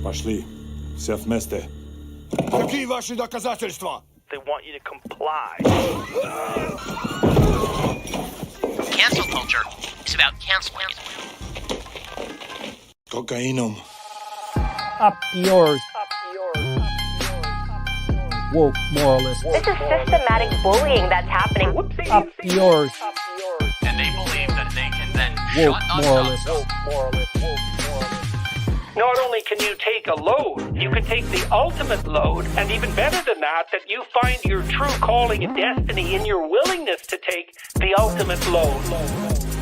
Пошли. Все вместе. Какие ваши доказательства? They want you to comply. Cancel culture is about canceling. Cocainum. Up yours. Woke moralist. This is systematic bullying that's happening. Up yours. And they believe that they can then Woke shut us moralist. up. Not only can you take a load, you can take the ultimate load, and even better than that you find your true calling and destiny in your willingness to take the ultimate load.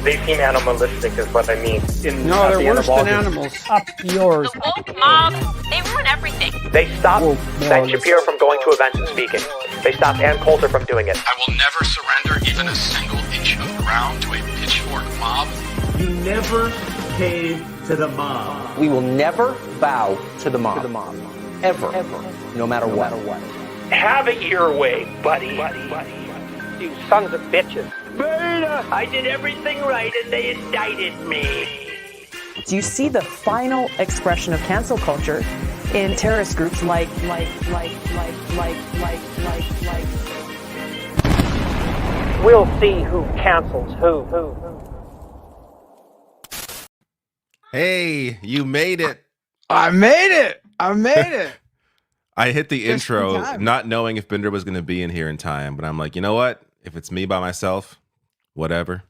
They seem animalistic is what I mean. No, they're worse than animals. Up yours. The woke mob, they ruin everything. They stopped Woke Ben moralist. Shapiro from going to events and speaking. They stopped Ann Coulter from doing it. I will never surrender even a single inch of ground to a pitchfork mob. You never cave to the mob. We will never bow to the mob. Ever. No matter what. Have it your way, buddy. You sons of bitches. Beta! I did everything right and they indicted me. Do you see the final expression of cancel culture in terrorist groups like? We'll see who cancels who. Hey, you made it. I made it. I hit the Just in intro time. not knowing if Binder was going to be in here in time, but I'm like, you know what? If it's me by myself, whatever.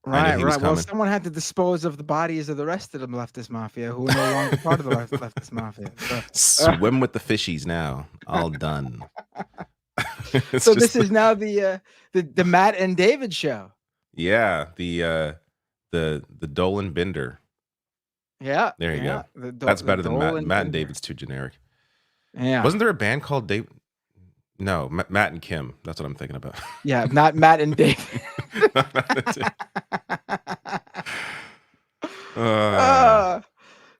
I knew he was Right. Well, coming. someone had to dispose of the bodies of the rest of the leftist mafia who are no longer part of the leftist mafia. Swim with the fishies now. All done. It's So just this is now the Matt and David show. yeah, the Dolan Binder. Yeah. There you yeah. go. That's better than Matt. Matt and David's too generic. Yeah. Wasn't there a band called Dave? No, Matt and Kim. That's what I'm thinking about. Yeah, not Matt and David.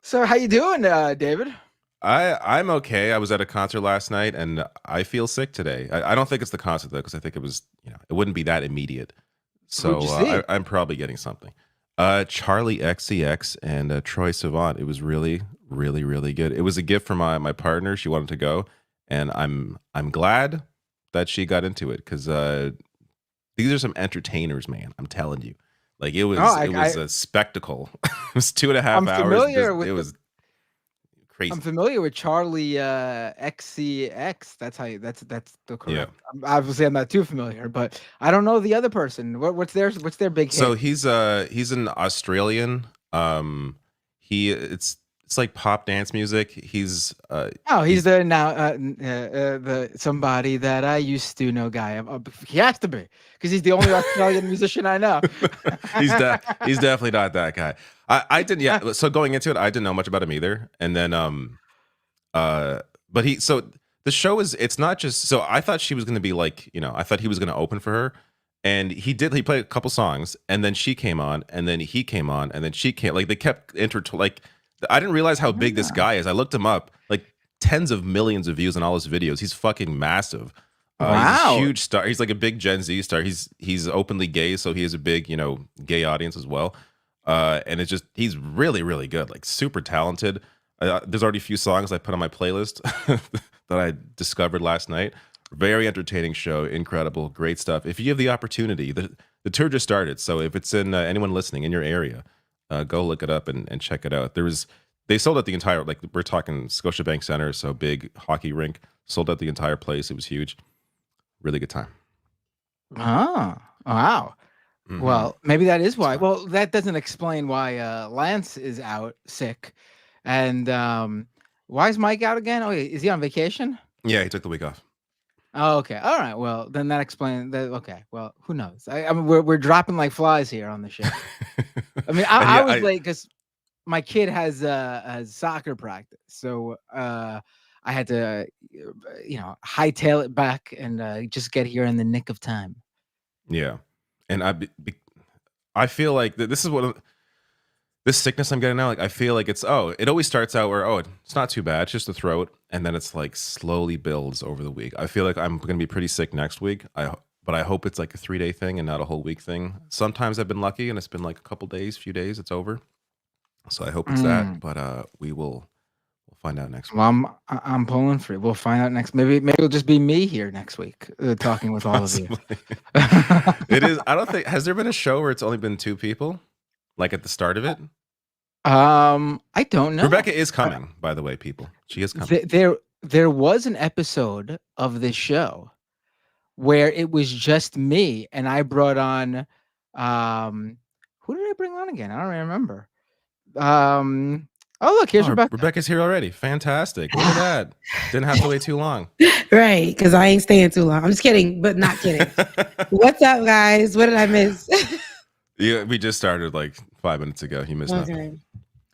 So how you doing, David? I'm okay. I was at a concert last night, and I feel sick today. I don't think it's the concert though, because I think it was, it wouldn't be that immediate. So Who'd you see? I'm probably getting something. Charlie XCX and Troy Sivan. It was really, really, really good. It was a gift from my partner. She wanted to go, and I'm glad that she got into it because these are some entertainers, man. I'm telling you, like it was a spectacle. It was 2.5 I'm hours. familiar with it was crazy. I'm familiar with Charlie XCX. That's the correct. Obviously, I'm not too familiar, but I don't know the other person. What's their big hit? So he's an Australian. It's like pop dance music. He's he's the somebody that I used to know guy. He has to be because he's the only Australian musician I know. he's definitely not that guy. I didn't. Yeah. So going into it, I didn't know much about him either. And then but the show it's not just. So I thought she was going to be like, I thought he was going to open for her. And he played a couple songs, and then she came on, and then he came on, and then she came. Like they kept I didn't realize how big this guy is. I looked him up, like tens of millions of views on all his videos. He's fucking massive. Wow. He's a huge star. He's like a big Gen Z star. He's openly gay, so he has a big, gay audience as well. And he's really, really good, like super talented. There's already a few songs I put on my playlist that I discovered last night. Very entertaining show, incredible, great stuff. If you have the opportunity, the tour just started, so if it's in anyone listening in your area, go look it up and check it out. They sold out the entire, like we're talking Scotiabank Center, so big hockey rink, sold out the entire place. It was huge. Really good time. Oh, wow. Mhm. Well, maybe that is why. Well, that doesn't explain why Lance is out sick. And why is Mike out again? Oh, is he on vacation? Yeah, he took the week off. Oh, okay. All right. Well, then that explains that. Okay. Well, who knows? I mean, we're dropping like flies here on the show. I mean, I was late because my kid has soccer practice, so I had to, hightail it back and just get here in the nick of time. Yeah, and I feel like this is this sickness I'm getting now. Like I feel like it always starts out where it's not too bad, it's just the throat, and then it's like slowly builds over the week. I feel like I'm gonna be pretty sick next week. But I hope it's like a 3-day thing and not a whole week thing. Sometimes I've been lucky and it's been like a few days, it's over. So I hope it's that. But we'll find out next week. Well, I'm pulling for it. We'll find out next. Maybe it'll just be me here next week talking with all of you. It is. I don't think has there been a show where it's only been 2 people, like at the start of it. I don't know. Rebecca is coming, by the way, people. She is coming. There was an episode of this show where it was just me, and I brought on who did I bring on again? I don't remember. Oh, look, here's Rebecca. Rebecca's here already. Fantastic. Look at that. Didn't have to wait too long. Right, because I ain't staying too long. I'm just kidding, but not kidding. What's up, guys? What did I miss? Yeah, we just started like 5 minutes ago. You missed nothing.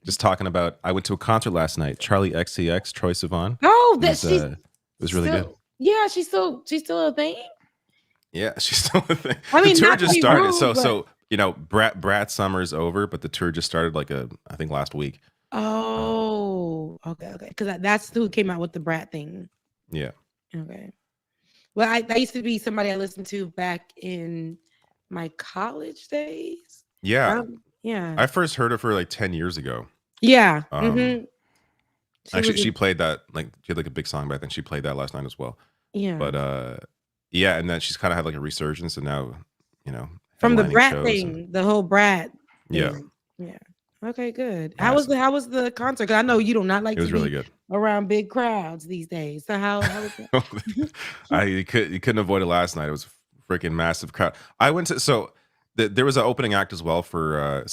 Just talking about, I went to a concert last night. Charlie XCX, Troye Sivan. Oh, it was really good. Yeah, she's still a thing. Yeah, she's still a thing. I mean, the tour not just to be started. rude, So you know, Brat Summer's over, but the tour just started I think last week. Oh, okay. Because that's who came out with the Brat thing. Yeah. Okay. Well, I used to be somebody I listened to back in my college days. Yeah. Yeah. I first heard of her like 10 years ago. Yeah. She played that, like, she had like a big song back then. She played that last night as well. Yeah. But yeah, and then she's kind of had like a resurgence, and now, you know, from the Brat thing, the whole Brat thing. Yeah. Okay, good. How was the concert? 'Cause I know you do not like it was to really be good. around big crowds these days. So how was that? You couldn't avoid it last night. It was a freaking massive crowd. I went to there was an opening act as well for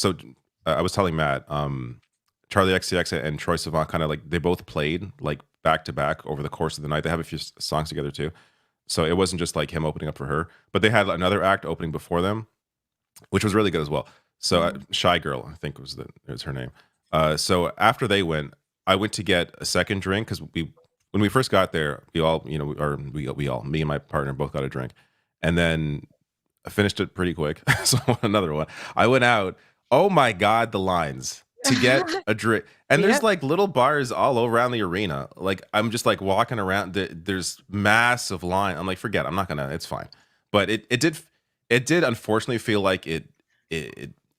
I was telling Matt, Charlie XCX and Troye Sivan kind of like they both played like back to back over the course of the night. They have a few songs together too. So it wasn't just like him opening up for her, but they had another act opening before them, which was really good as well. So Shy Girl, I think was her name. So after they went, I went to get a second drink because when we first got there, we all, me and my partner both got a drink, and then I finished it pretty quick. So another one. I went out. Oh my God, the lines to get a drink, and there's like little bars all around the arena. Like I'm just like walking around. There's massive line. I'm like, forget. I'm not gonna. It's fine. But it did unfortunately feel like it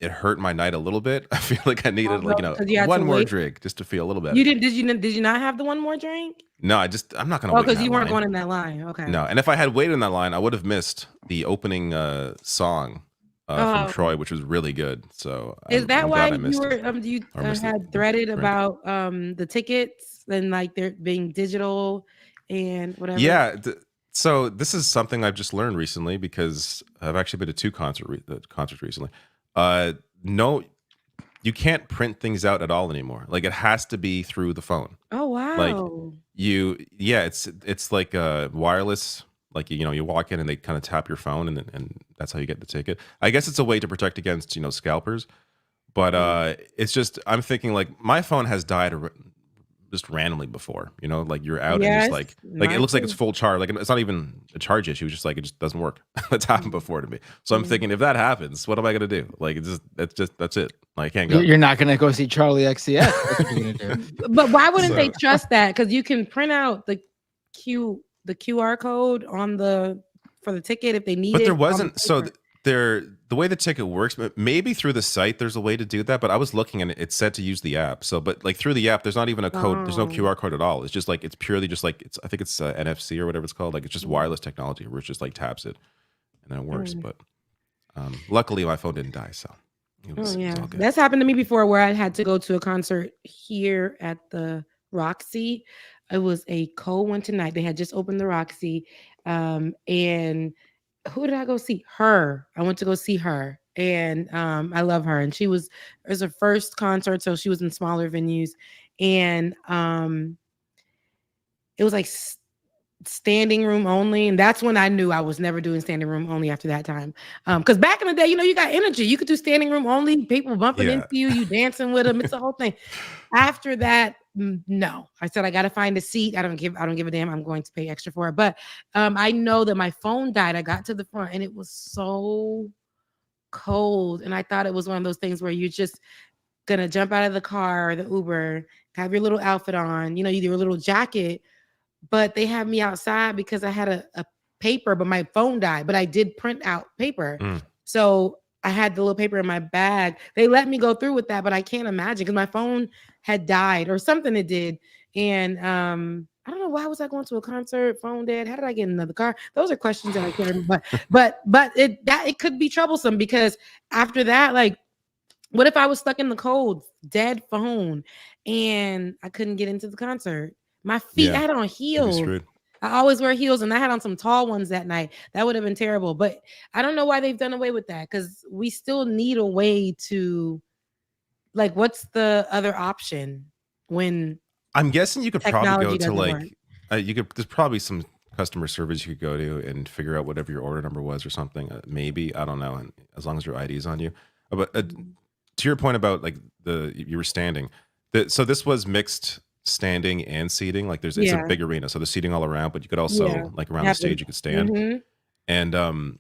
hurt my night a little bit. I feel like I needed one more drink just to feel a little better. Did you not have the one more drink? No, I'm not gonna wait. Because you weren't going in that line. Okay. No, and if I had waited in that line, I would have missed the opening song from Troye, which was really good. So is that why you were you had threaded about the tickets and like they're being digital and whatever? Yeah. So this is something I've just learned recently because I've actually been to 2 concerts recently. No, you can't print things out at all anymore. Like it has to be through the phone. Oh wow! Like it's like a wireless. Like you walk in and they kind of tap your phone and that's how you get the ticket. I guess it's a way to protect against scalpers. But it's just I'm thinking like my phone has died just randomly before. Like you're out and it's like it looks like it's full charge. Like it's not even a charge issue. It's just like it just doesn't work. That's happened before to me. So I'm thinking if that happens, what am I gonna do? Like that's it. Like I can't go. You're not gonna go see Charlie XCX. That's what you're gonna do. But why wouldn't they trust that? Because you can print out the QR code for the ticket if they need it. But there wasn't the way the ticket works, maybe through the site there's a way to do that, but I was looking and it said to use the app. So but like through the app there's not even a code, there's no QR code at all. It's just like it's purely just like I think it's NFC or whatever it's called. Like it's just wireless technology where it just like taps it and then it works. But luckily my phone didn't die, so it was all good. That's happened to me before where I had to go to a concert here at the Roxy. It was a cold winter night. They had just opened the Roxy. And who did I go see? Her. I went to go see her. And I love her. And it was her first concert, so she was in smaller venues. And it was like standing room only. And that's when I knew I was never doing standing room only after that time. Because back in the day, you got energy. You could do standing room only, people bumping into you dancing with them. It's a whole thing. After that, no, I said I got to find a seat. I don't give a damn. I'm going to pay extra for it. But I know that my phone died. I got to the front and it was so cold. And I thought it was one of those things where you're just gonna jump out of the car or the Uber, have your little outfit on, your little jacket. But they had me outside because I had a paper, but my phone died. But I did print out paper. So I had the little paper in my bag. They let me go through with that, but I can't imagine because my phone had died or something it did. And I don't know, why was I going to a concert, phone dead? How did I get in another car? Those are questions that I can't remember. But it could be troublesome, because after that, like, what if I was stuck in the cold, dead phone, and I couldn't get into the concert? My feet, I had on heels. I always wear heels, and I had on some tall ones that night. That would have been terrible. But I don't know why they've done away with that, because we still need a way to, like, what's the other option when I'm guessing you could probably go to work? there's probably some customer service you could go to and figure out whatever your order number was or something. Maybe, I don't know. And as long as your ID is on you. But to your point about like you were standing, so this was mixed standing and seating. Like it's a big arena, so there's seating all around, but you could also like around the stage you could stand. And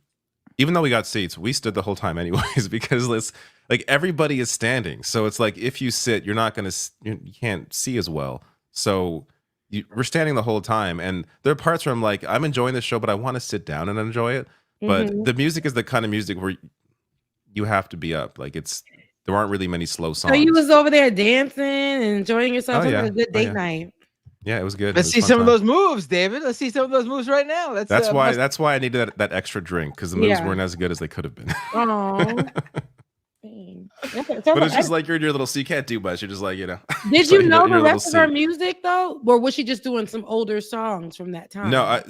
even though we got seats, we stood the whole time anyways, because like everybody is standing. So it's like if you sit, you're not gonna you can't see as well. So we're standing the whole time, and there are parts where I'm like, I'm enjoying this show, but I want to sit down and enjoy it. But the music is the kind of music where you have to be up. Like there aren't really many slow songs. So you was over there dancing and enjoying yourself. A good date night. Yeah, it was good. Let's see some of those moves, David. Let's see some of those moves right now. That's why I needed that extra drink, because the moves weren't as good as they could have been. Oh. But it's just like you're in your little, so you can't do much. You're just like, you know. Did you know the rest of her music though, or was she just doing some older songs from that time? No,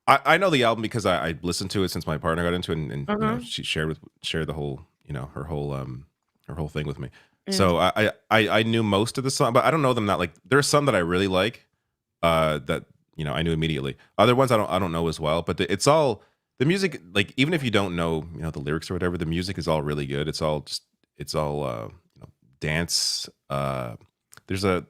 I know the album because I listened to it since my partner got into it, and you know, she shared the whole, you know, her whole thing with me. So I knew most of the song, but I don't know them that like. There are some that I really like, that you know I knew immediately. Other ones I don't know as well. But it's all the music. Like even if you don't know, you know, the lyrics or whatever, the music is all really good. It's all you know, dance. There's a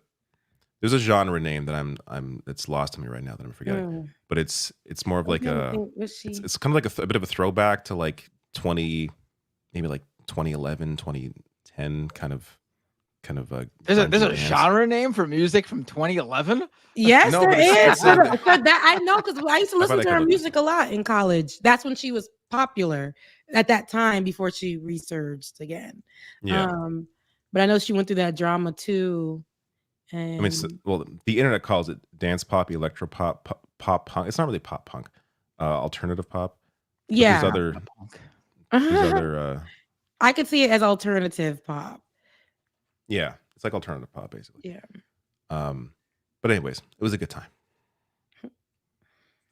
genre name that that's lost to me right now that I'm forgetting. But it's more of like it's kind of like a bit of a throwback to like 2011, 2010 kind of there's a genre name for music from 2011. Yes, there is. That I know, because I used to listen to her music a lot in college. That's when she was popular at that time, before she resurged again. But I know she went through that drama too. And I mean, well, the internet calls it dance pop, electro pop, pop punk. It's not really pop punk, alternative pop. Yeah, these other I could see it as alternative pop. Yeah, it's like alternative pop, basically. Yeah. But anyways, it was a good time.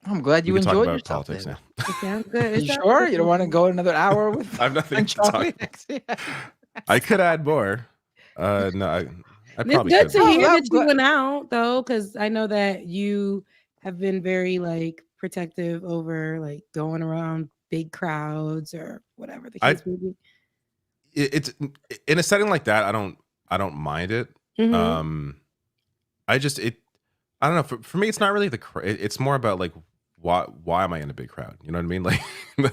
I'm glad you enjoyed yourself. Politics now. It sounds good. You sure you don't want to go another hour with? I have nothing to talk. I could add more. No, I probably it's good could. to hear that you went out though, because I know that you have been very like protective over like going around big crowds or whatever the case may be. It's in a setting like that. I don't mind it. I don't know. For me, it's not really it's more about like why am I in a big crowd? You know what I mean? Like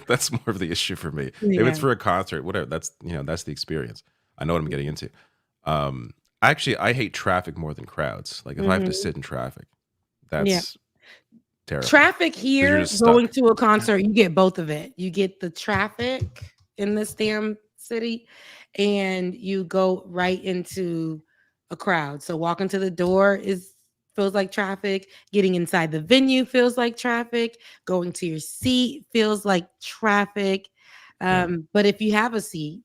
that's more of the issue for me. If it's for a concert, whatever, that's the experience. I know what I'm getting into. Actually, I hate traffic more than crowds. Like if I have to sit in traffic, that's terrible. Traffic here, going to a concert, you get both of it. You get the traffic in this damn city, and you go right into a crowd. So walking to the door feels like traffic. Getting inside the venue feels like traffic. Going to your seat feels like traffic. But if you have a seat,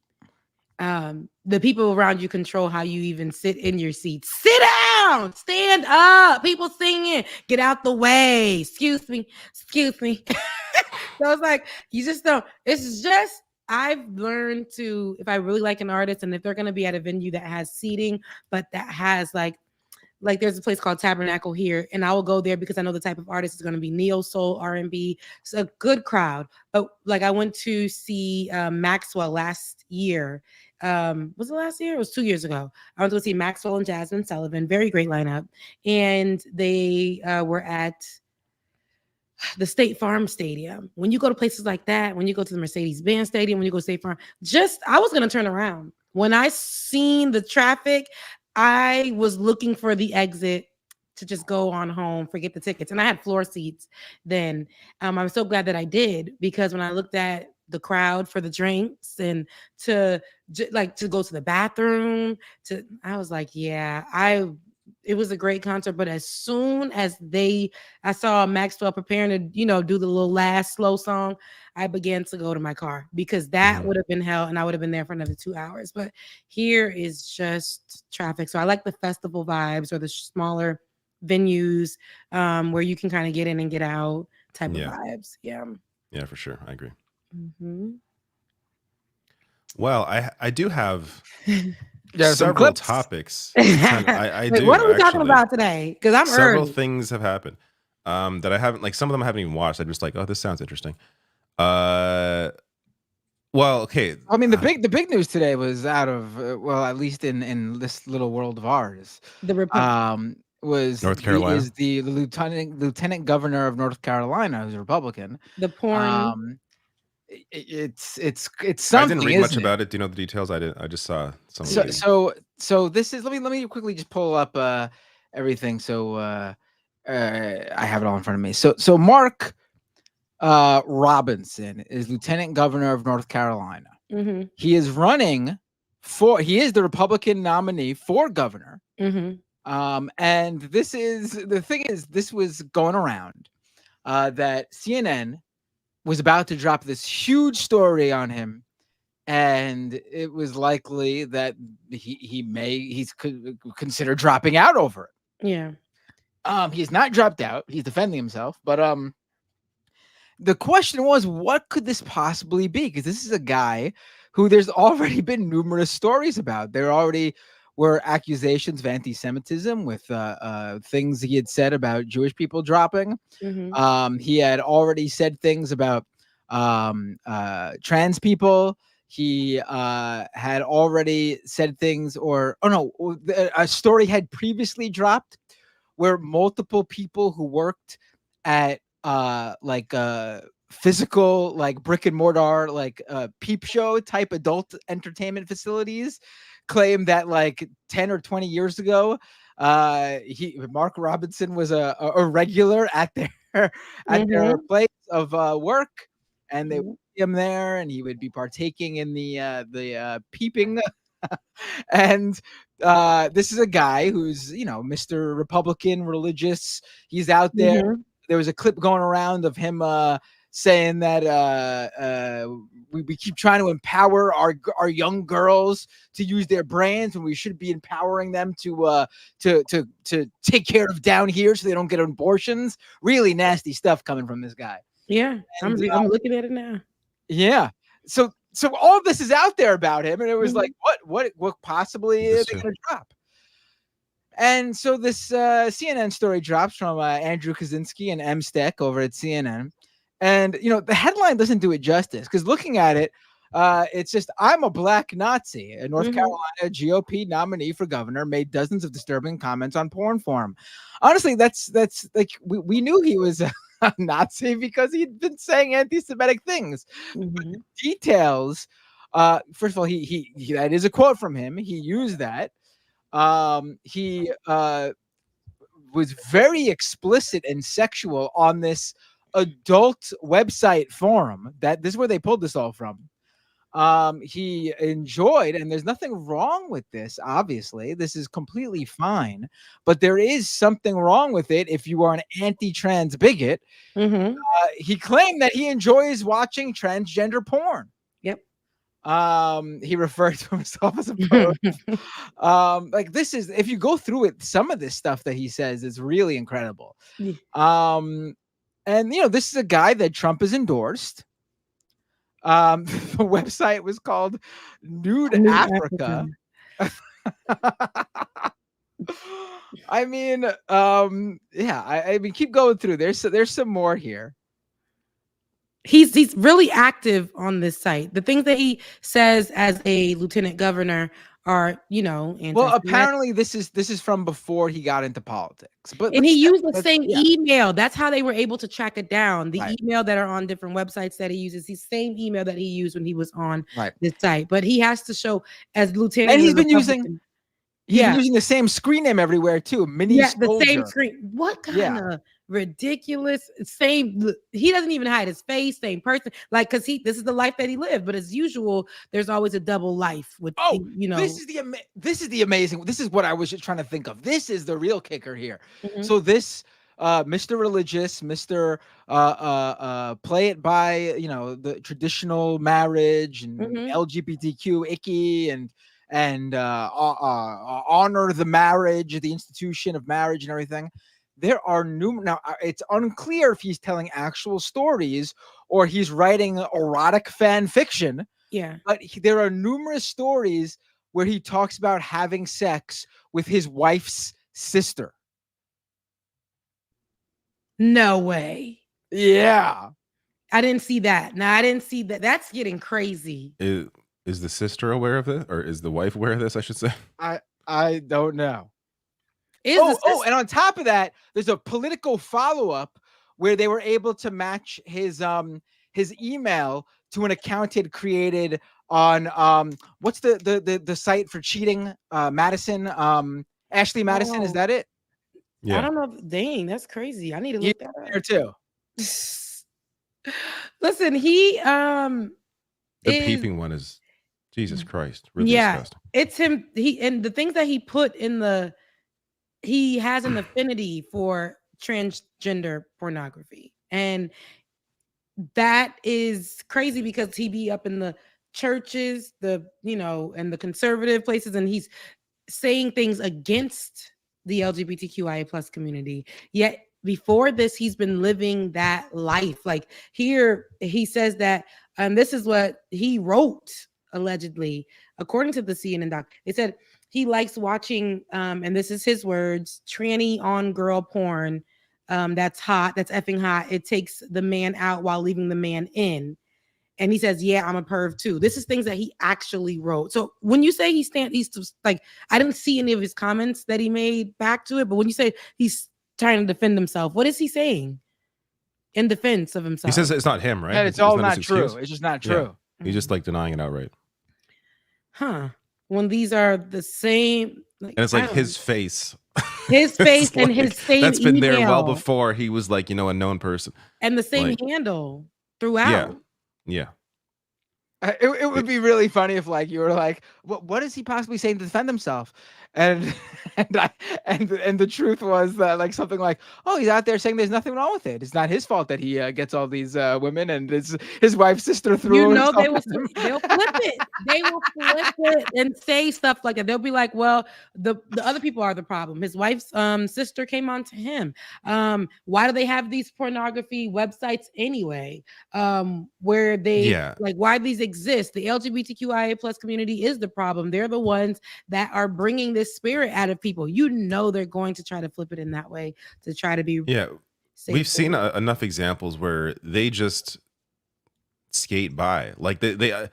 the people around you control how you even sit in your seat. Sit down, stand up, people singing, get out the way. Excuse me. So it's like, you just don't, it's just, I've learned to, if I really like an artist and if they're going to be at a venue that has seating, but that has like there's a place called Tabernacle here, and I will go there because I know the type of artist is going to be neo soul, R&B. It's a good crowd. But like I went to see Maxwell last year. Was it last year? It was 2 years ago. I went to see Maxwell and Jasmine Sullivan. Very great lineup. And they were at the State Farm Stadium. When you go to places like that, when you go to the Mercedes-Benz Stadium, when you go to State Farm, I was going to turn around. When I seen the traffic, I was looking for the exit to just go on home, forget the tickets. And I had floor seats then. I'm so glad that I did, because when I looked at the crowd for the drinks and to go to the bathroom, I was like, yeah, it was a great concert. But as soon as I saw Maxwell preparing to, do the little last slow song, I began to go to my car because that would have been hell, and I would have been there for another 2 hours. But here is just traffic. So I like the festival vibes or the smaller venues where you can kind of get in and get out type of vibes. Yeah, for sure. I agree. Mm-hmm. Well, I do have several topics. I do. What are we talking about today? Because I'm several early. things have happened that I haven't, like, some of them I haven't even watched. I'm just like, oh, this sounds interesting. Well, okay. I mean, the big news today was out of at least in this little world of ours. The Republican was North Carolina is the lieutenant governor of North Carolina, who's a Republican. The porn. It's something. I didn't read much about it. Do you know the details? I didn't. I just saw some. So this is. Let me quickly just pull up everything. So I have it all in front of me. So Mark Robinson is lieutenant governor of North Carolina. Mm-hmm. He is running for. He is the Republican nominee for governor. Mm-hmm. And this was going around that CNN was about to drop this huge story on him, and it was likely that he's considered dropping out over it. Yeah. He's not dropped out. He's defending himself, but the question was, what could this possibly be? Because this is a guy who there's already been numerous stories about. There already were accusations of anti-Semitism with things he had said about Jewish people dropping. Mm-hmm. He had already said things about trans people. He had already said things, a story had previously dropped where multiple people who worked at physical, like brick and mortar, like peep show type adult entertainment facilities claimed that like 10 or 20 years ago, Mark Robinson was a regular at their place of work, and they would see him there, and he would be partaking in the peeping. And this is a guy who's, Mr. Republican, religious. He's out there. Mm-hmm. There was a clip going around of him saying that we keep trying to empower our young girls to use their brains when we should be empowering them to take care of down here so they don't get abortions. Really nasty stuff coming from this guy. Yeah, and, I'm looking at it now. Yeah. So all of this is out there about him, and it was like, what possibly are they going to drop? And so this CNN story drops from Andrew Kaczynski and M. Steck over at CNN. And, the headline doesn't do it justice, because looking at it, it's just, I'm a black Nazi. A North Carolina GOP nominee for governor made dozens of disturbing comments on porn forum. Honestly, that's like, we knew he was a Nazi because he'd been saying anti-Semitic things. But the details, first of all, he that is a quote from him. He used that. He was very explicit and sexual on this adult website forum. This is where they pulled this all from. He enjoyed, and there's nothing wrong with this. Obviously, this is completely fine, but there is something wrong with it if you are an anti-trans bigot. He claimed that he enjoys watching transgender porn. Yep. He referred to himself as a poet. Like, this is, if you go through it, some of this stuff that he says is really incredible. And this is a guy that Trump has endorsed. The website was called Nude Africa. I mean, I mean, keep going through. There's some more here. He's really active on this site. The things that he says as a lieutenant governor are, well, apparently this is from before he got into politics. But he used the same email. That's how they were able to track it down. The email that are on different websites that he uses, the same email that he used when he was on this site. But he has to show as lieutenant. And he's been using. He's using the same screen name everywhere too. Mini Soldier. The same screen. What kind of ridiculous same? He doesn't even hide his face. Same person. Like, because this is the life that he lived. But as usual, there's always a double life with. This is the amazing. This is what I was just trying to think of. This is the real kicker here. So this. Mr. Religious, Mr. Play it by the traditional marriage and LGBTQ icky and honor the marriage, the institution of marriage and everything. There are now it's unclear if he's telling actual stories or he's writing erotic fan fiction. Yeah, but there are numerous stories where he talks about having sex with his wife's sister. No way. Yeah. I didn't see that. No, I didn't see that. That's getting crazy. Is the sister aware of this, or is the wife aware of this? I should say. I don't know. And on top of that, there's a political follow-up where they were able to match his email to an account he had created on what's the site for cheating? Madison, Ashley Madison, is that it? Yeah. I don't know. Dang, that's crazy. I need to look that up there too. Listen, the peeping one is Jesus Christ. Really disgusting. It's him. And the things that he put in he has an affinity for transgender pornography. And that is crazy because he be up in the churches, and the conservative places, and he's saying things against the LGBTQIA plus community. Yet before this, he's been living that life. Like here, he says that, this is what he wrote, allegedly, according to the CNN doc. It said he likes watching, and this is his words, tranny on girl porn. That's hot. That's effing hot. It takes the man out while leaving the man in. And he says, yeah, I'm a perv too. This is things that he actually wrote. So when you say he's like, I didn't see any of his comments that he made back to it. But when you say he's trying to defend himself, what is he saying in defense of himself? He says it's not him, right? And it's all not true. It's just not true. Yeah. He's just like denying it outright. Huh. When these are the same. And it's like his face. His face and his same that's been email. there well before he was like, a known person. And the same handle throughout. Yeah. It would be really funny if you were like, what is he possibly saying to defend himself? And the truth was that something like, oh, he's out there saying there's nothing wrong with it. It's not his fault that he gets all these women and his wife's sister through. They'll flip it. They will flip it and say stuff like that. They'll be like, well, the other people are the problem. His wife's sister came on to him. Why do they have these pornography websites anyway? Where they why these exist? The LGBTQIA plus community is the problem. They're the ones that are bringing this spirit out of people. They're going to try to flip it in that way to try to be we've seen enough examples where they just skate by. Like they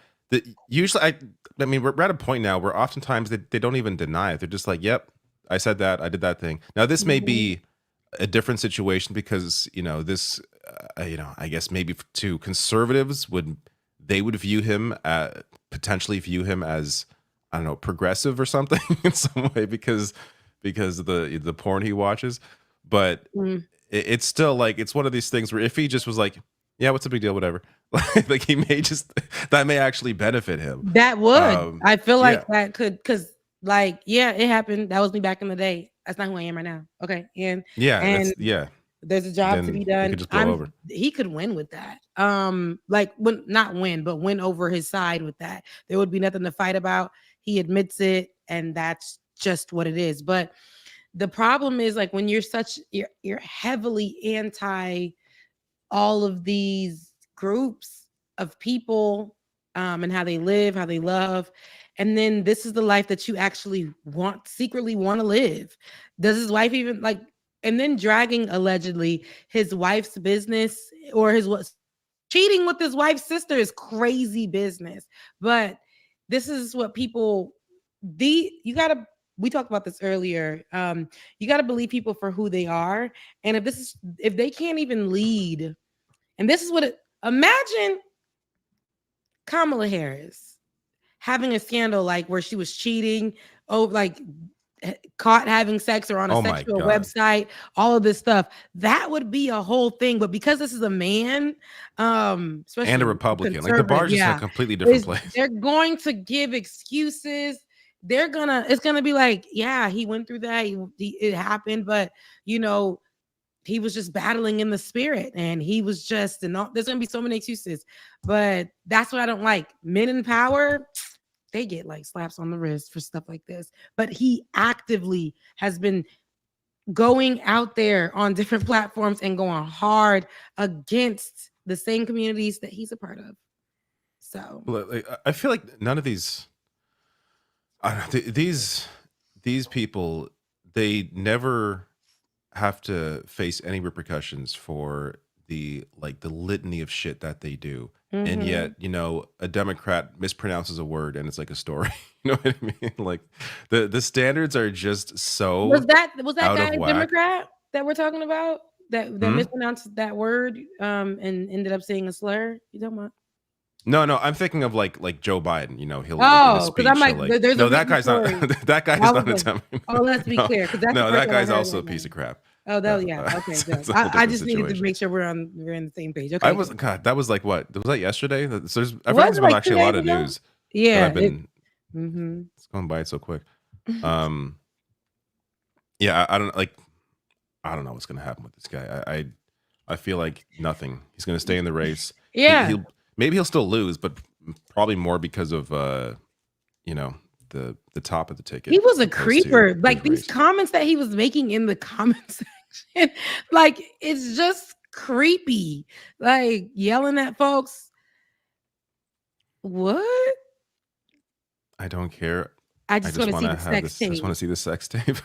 usually I mean we're at a point now where oftentimes they don't even deny it. They're just like, yep, I said that, I did that thing. Now this may be a different situation because this I guess maybe to conservatives would view him potentially view him as, I don't know, progressive or something in some way because of the porn he watches. But it's still it's one of these things where if he just was like, yeah, what's the big deal, whatever, he may that may actually benefit him. That would I feel like that could, because it happened. That was me back in the day. That's not who I am right now. Okay. And there's a job to be done. Could just blow over. He could win with that. Not win, but win over his side with that. There would be nothing to fight about. He admits it, and that's just what it is. But the problem is when you're heavily anti all of these groups of people and how they live, how they love. And then this is the life that you actually secretly want to live. Does his wife even and then dragging allegedly his wife's business or cheating with his wife's sister is crazy business. But this is what people, we talked about this earlier. You got to believe people for who they are. And if they can't even lead, and this is imagine Kamala Harris having a scandal where she was cheating, caught having sex or on a sexual website, all of this stuff, that would be a whole thing. But because this is a man, especially and a Republican, like the bar's just in a completely different place. They're going to give excuses. It's gonna be like, yeah, he went through that. It happened, but you know, he was just battling in the spirit, and he was just, and there's gonna be so many excuses. But that's what I don't like. Men in power, they get like slaps on the wrist for stuff like this. But he actively has been going out there on different platforms and going hard against the same communities that he's a part of. So I feel like none of these, these people, they never have to face any repercussions for the litany of shit that they do. And yet, you know, a Democrat mispronounces a word and it's like a story. You know what I mean? Like the standards are just so was that out guy of a whack. Democrat that we're talking about that mispronounced that word and ended up saying a slur? You talking about? No, I'm thinking of like Joe Biden. You know, he'll because I'm like, there's no, that guy's not that guy's not a Democrat. Oh, let's be clear, because that's that guy's also a piece of crap. Oh, yeah. Okay, good. I just needed to make sure we're on the same page. Okay. That was like what? Was that yesterday? So I think there's been actually a lot of news. Yeah. It's going by so quick. Yeah, I don't know what's gonna happen with this guy. I feel like nothing. He's gonna stay in the race. Yeah. Maybe he'll still lose, but probably more because of you know, the top of the ticket. He was a creeper. Like these comments that he was making in the comment section, like it's just creepy. Like yelling at folks. What? I don't care. I just want to see the sex tape. I just want to see the sex tape.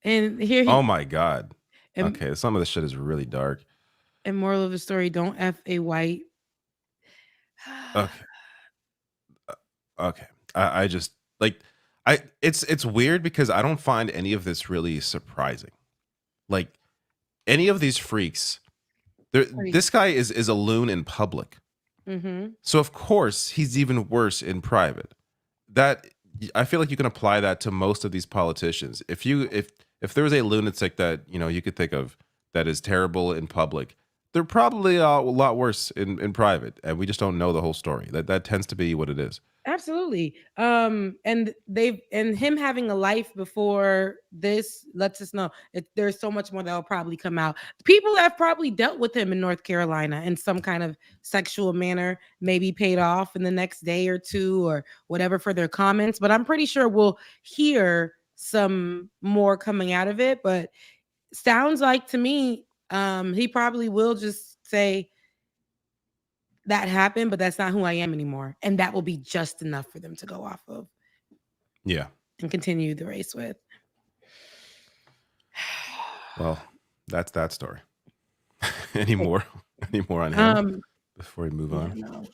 And here oh my God. Okay, some of this shit is really dark. And moral of the story, don't F a white. Okay. I just it's weird because I don't find any of this really surprising. Like any of these freaks, this guy is a loon in public. So of course he's even worse in private. That I feel like you can apply that to most of these politicians. If there was a lunatic that, you know, you could think of that is terrible in public, they're probably a lot worse in private, and we just don't know the whole story. That tends to be what it is. Absolutely. And him having a life before this lets us know there's so much more that will probably come out. People have probably dealt with him in North Carolina in some kind of sexual manner, maybe paid off in the next day or two or whatever for their comments. But I'm pretty sure we'll hear some more coming out of it. But sounds like to me, he probably will just say that happened, but that's not who I am anymore. And that will be just enough for them to go off of. Yeah. And continue the race with. Well, that's that story. Any more on him before we move on?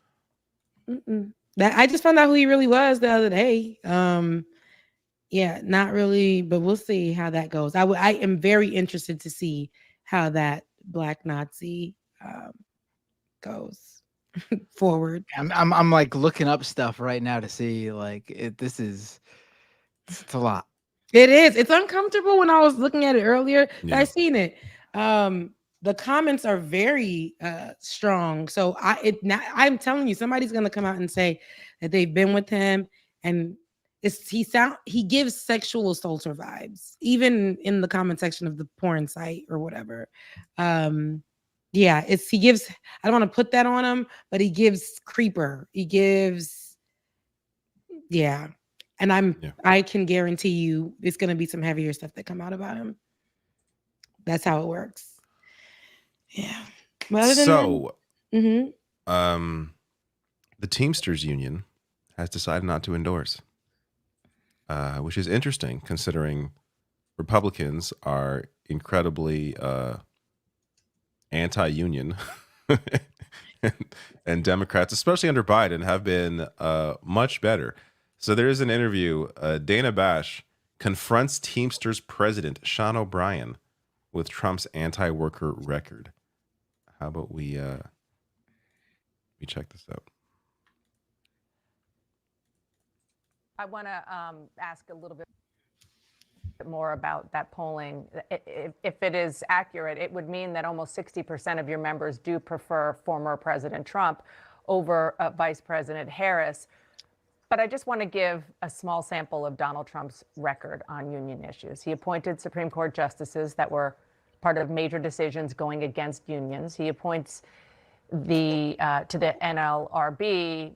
No. I just found out who he really was the other day. Yeah, not really, but we'll see how that goes. I am very interested to see how that Black Nazi goes forward. I'm like looking up stuff right now to see like it's a lot. It is. It's uncomfortable when I was looking at it earlier. Yeah. I seen it. The comments are very strong. So I'm telling you, somebody's gonna come out and say that they've been with him, and he gives sexual assaulter vibes, even in the comment section of the porn site or whatever. Yeah, he gives, I don't want to put that on him, but he gives creeper. He gives, yeah. And I can guarantee you it's gonna be some heavier stuff that come out about him. That's how it works. Yeah. So the Teamsters union has decided not to endorse. Which is interesting considering Republicans are incredibly anti-union and Democrats, especially under Biden, have been much better. So there is an interview. Dana Bash confronts Teamsters president Sean O'Brien with Trump's anti-worker record. How about we check this out? I want to ask a little bit more about that polling. If it is accurate, it would mean that almost 60% of your members do prefer former President Trump over Vice President Harris. But I just want to give a small sample of Donald Trump's record on union issues. He appointed Supreme Court justices that were part of major decisions going against unions. He appoints to the NLRB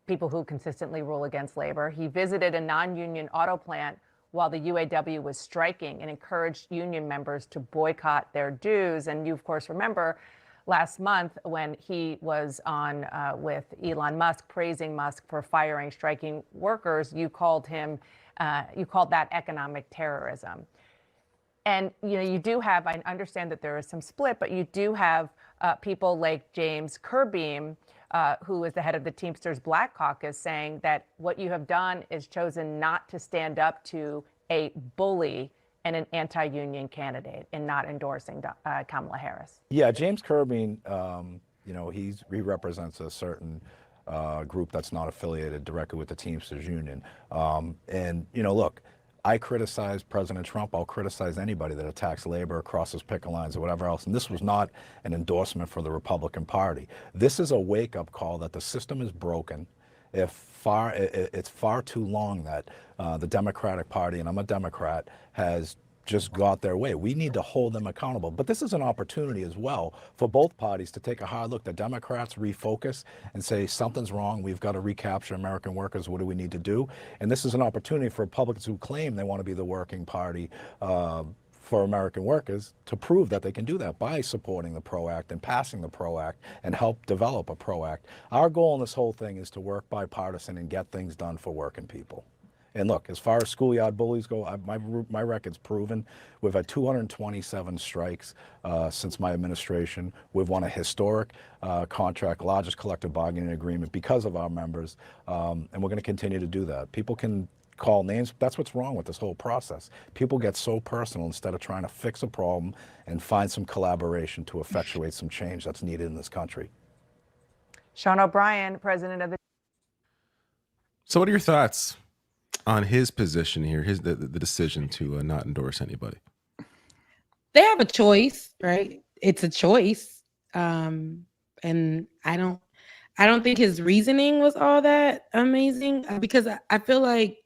people who consistently rule against labor. He visited a non-union auto plant while the UAW was striking and encouraged union members to boycott their dues. And you, of course, remember last month when he was on with Elon Musk, praising Musk for firing striking workers, you called that economic terrorism. And, you do have, I understand that there is some split, but you do have people like James Kirby, who is the head of the Teamsters Black Caucus, saying that what you have done is chosen not to stand up to a bully and an anti-union candidate in not endorsing Kamala Harris. Yeah, James Kirby, he represents a certain group that's not affiliated directly with the Teamsters Union. Look, I criticize President Trump. I'll criticize anybody that attacks labor, crosses picket lines, or whatever else. And this was not an endorsement for the Republican Party. This is a wake-up call that the system is broken. It's far too long that the Democratic Party, and I'm a Democrat, has just got their way. We need to hold them accountable. But this is an opportunity as well for both parties to take a hard look. The Democrats refocus and say something's wrong. We've got to recapture American workers. What do we need to do? And this is an opportunity for Republicans who claim they want to be the working party for American workers to prove that they can do that by supporting the PRO Act and passing the PRO Act and help develop a PRO Act. Our goal in this whole thing is to work bipartisan and get things done for working people. And look, as far as schoolyard bullies go, my record's proven. We've had 227 strikes since my administration. We've won a historic contract, largest collective bargaining agreement because of our members, and we're going to continue to do that. People can call names. That's what's wrong with this whole process. People get so personal instead of trying to fix a problem and find some collaboration to effectuate some change that's needed in this country. Sean O'Brien, president of the... So what are your thoughts on his position here, the decision to not endorse anybody? They have a choice, right? It's a choice. And I don't think his reasoning was all that amazing because I feel like,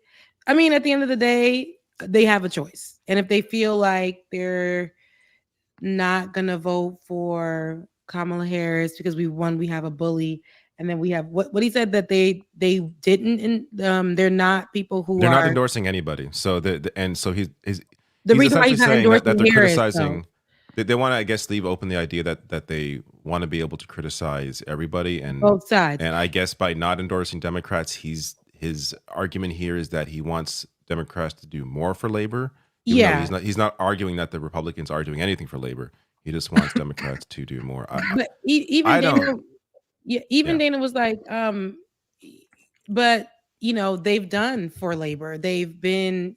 at the end of the day, they have a choice. And if they feel like they're not going to vote for Kamala Harris because we have a bully. And then we have what he said that they didn't, and they're not people who they're are not endorsing anybody. So he's the reason why he's not endorsing that they're Harris, criticizing. They want to, I guess, leave open the idea that they want to be able to criticize everybody and both sides. And I guess by not endorsing Democrats, his argument here is that he wants Democrats to do more for labor. Yeah, he's not arguing that the Republicans are doing anything for labor. He just wants Democrats to do more. But even Dana was like, but they've done for labor. They've been,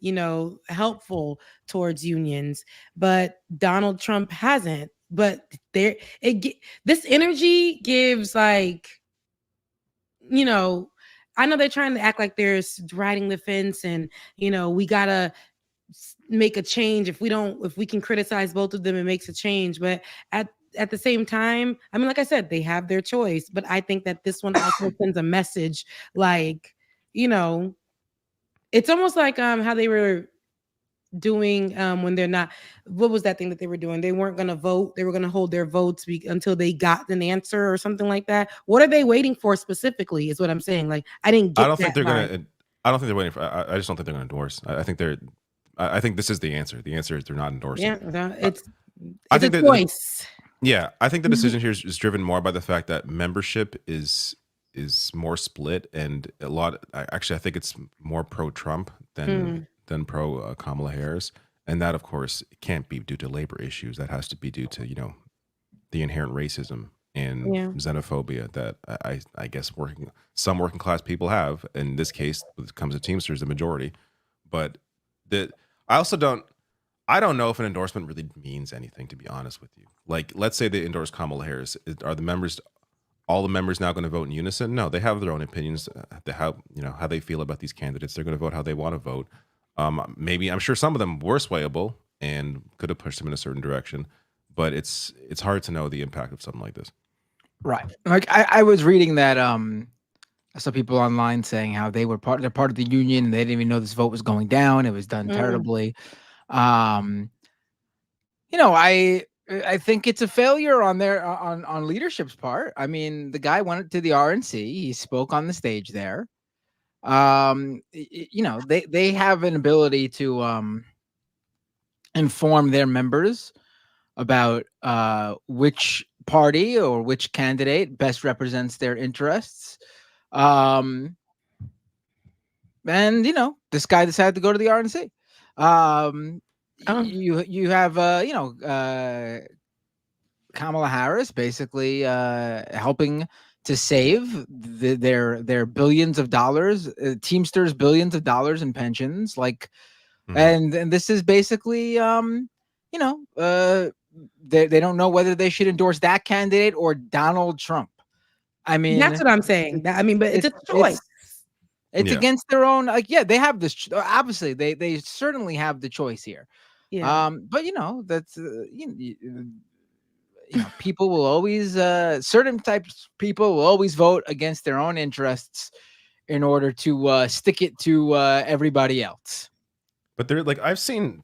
helpful towards unions, but Donald Trump hasn't. But this energy gives like, I know they're trying to act like they're riding the fence and, we gotta make a change. If we can criticize both of them, it makes a change. But at the same time, like I said, they have their choice, but I think that this one also sends a message like, it's almost like how they were doing when they're not, what was that thing that they were doing? They weren't going to vote. They were going to hold their votes until they got an answer or something like that. What are they waiting for specifically is what I'm saying. Like, I didn't get I don't think they're waiting for, I just don't think they're going to endorse. I think this is the answer. The answer is they're not endorsing. Yeah, it's a choice. Yeah, I think the decision here is driven more by the fact that membership is more split, and I think it's more pro-Trump than pro Kamala Harris, and that of course can't be due to labor issues. That has to be due to the inherent racism and xenophobia that I guess some working class people have. In this case, when it comes to Teamsters, the majority. But I don't know if an endorsement really means anything, to be honest with you. Like, let's say they endorse Kamala Harris. Are the members all the members now going to vote in unison? No, they have their own opinions. How they feel about these candidates. They're going to vote how they want to vote. Maybe I'm sure some of them were swayable and could have pushed them in a certain direction, but it's hard to know the impact of something like this. Right. Like I was reading that I saw people online saying how they're part of the union and they didn't even know this vote was going down. It was done terribly. I think it's a failure on leadership's part. I mean, the guy went to the RNC. He spoke on the stage there. They have an ability to inform their members about which party or which candidate best represents their interests. And this guy decided to go to the RNC. You have Kamala Harris basically helping to save their billions of dollars, Teamsters billions of dollars in pensions, and this is basically they don't know whether they should endorse that candidate or Donald Trump. I mean, that's what I'm saying. But it's a choice. It's against their own. They have this. Obviously, they certainly have the choice here. Yeah. But that's people will always certain types of people will always vote against their own interests in order to stick it to everybody else. But they're I've seen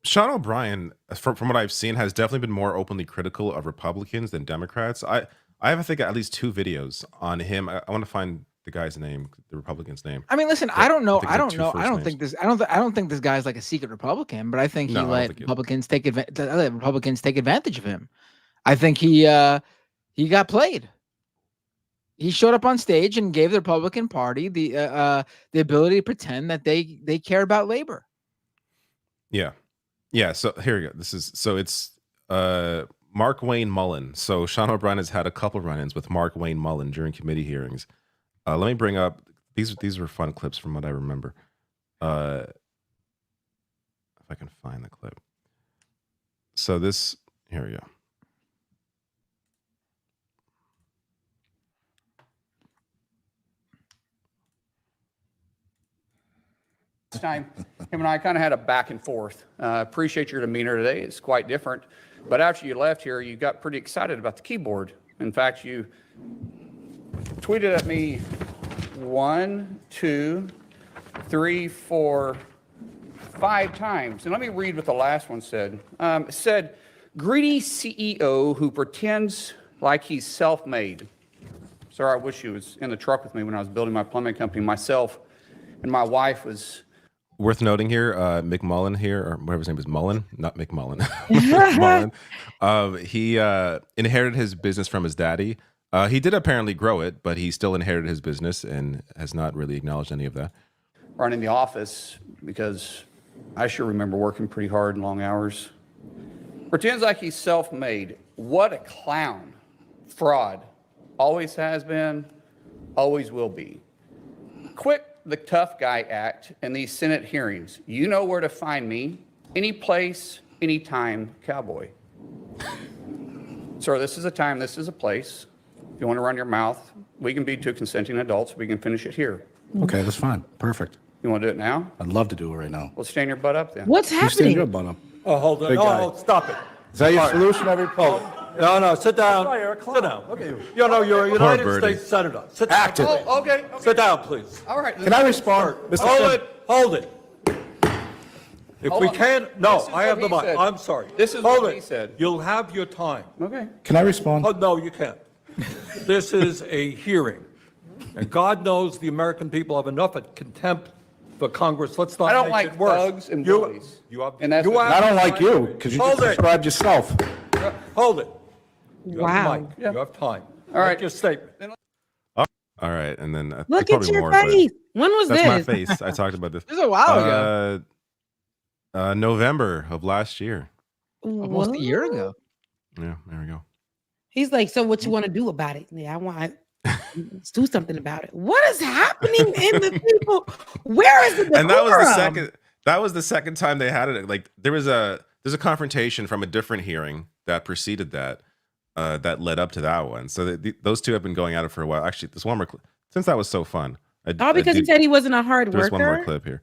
Sean O'Brien, from what I've seen, has definitely been more openly critical of Republicans than Democrats. I have, I think, at least 2 videos on him. I want to find the guy's name, the Republican's name. I mean, listen, I don't know. I don't think this guy's like a secret Republican, but I think he let Republicans take advantage of him. I think he got played. He showed up on stage and gave the Republican Party the ability to pretend that they care about labor. Yeah. So here we go. It's Mark Wayne Mullen. So Sean O'Brien has had a couple run-ins with Mark Wayne Mullen during committee hearings. Let me bring up these were fun clips from what I remember. If I can find the clip. So here we go. This time, him and I kind of had a back and forth. Appreciate your demeanor today. It's quite different. But after you left here, you got pretty excited about the keyboard. In fact, you tweeted at me 1, 2, 3, 4, 5 times. And let me read what the last one said. It said, greedy CEO who pretends like he's self-made. Sir, I wish you was in the truck with me when I was building my plumbing company. Myself and my wife was... Worth noting here, McMullen here, or whatever his name is, Mullen, not McMullen. Mullen. He inherited his business from his daddy. He did apparently grow it, but he still inherited his business and has not really acknowledged any of that. Running the office because I sure remember working pretty hard and long hours. Pretends like he's self-made. What a clown. Fraud. Always has been, always will be. Quit the tough guy act in these Senate hearings. You know where to find me. Any place, anytime, cowboy. Sir, this is a time, this is a place. If you want to run your mouth, we can be 2 consenting adults. We can finish it here. Okay, that's fine. Perfect. You want to do it now? I'd love to do it right now. Well, stand your butt up then. What's happening? You stand your butt up. Oh, hold on. Oh, stop it. Is that your solution every poll? No, sit down. Sit down. Okay. You're a United States Senator. Sit down. Active. Oh, okay. Sit down, please. All right. Can I respond? Mr. Hold it. If we can't, no, I have the mic. I'm sorry. This is hold what it. he said. You'll have your time. Okay. Can I respond? Oh, no, you can't. This is a hearing. And God knows the American people have enough contempt for Congress. Let's not I don't make like it worse. thugs and bullies. And I don't like you because you just described yourself. Hold it. You have the Wow. mic. You have time. All right. Make your statement. All right, and then Look probably at your more, but face. When was that's this? my face. I talked about this. This is a while ago. November of last year. Almost a year ago. Yeah, there we go. He's like, so what you want to do about it? Yeah, let's do something about it. What is happening in the people? Where is the decorum? And that was the second time they had it. Like there's a confrontation from a different hearing that preceded that. that led up to that one. So those two have been going at it for a while. Actually, this one more since that was so fun. Because he said he wasn't a hard worker. There's one more clip here.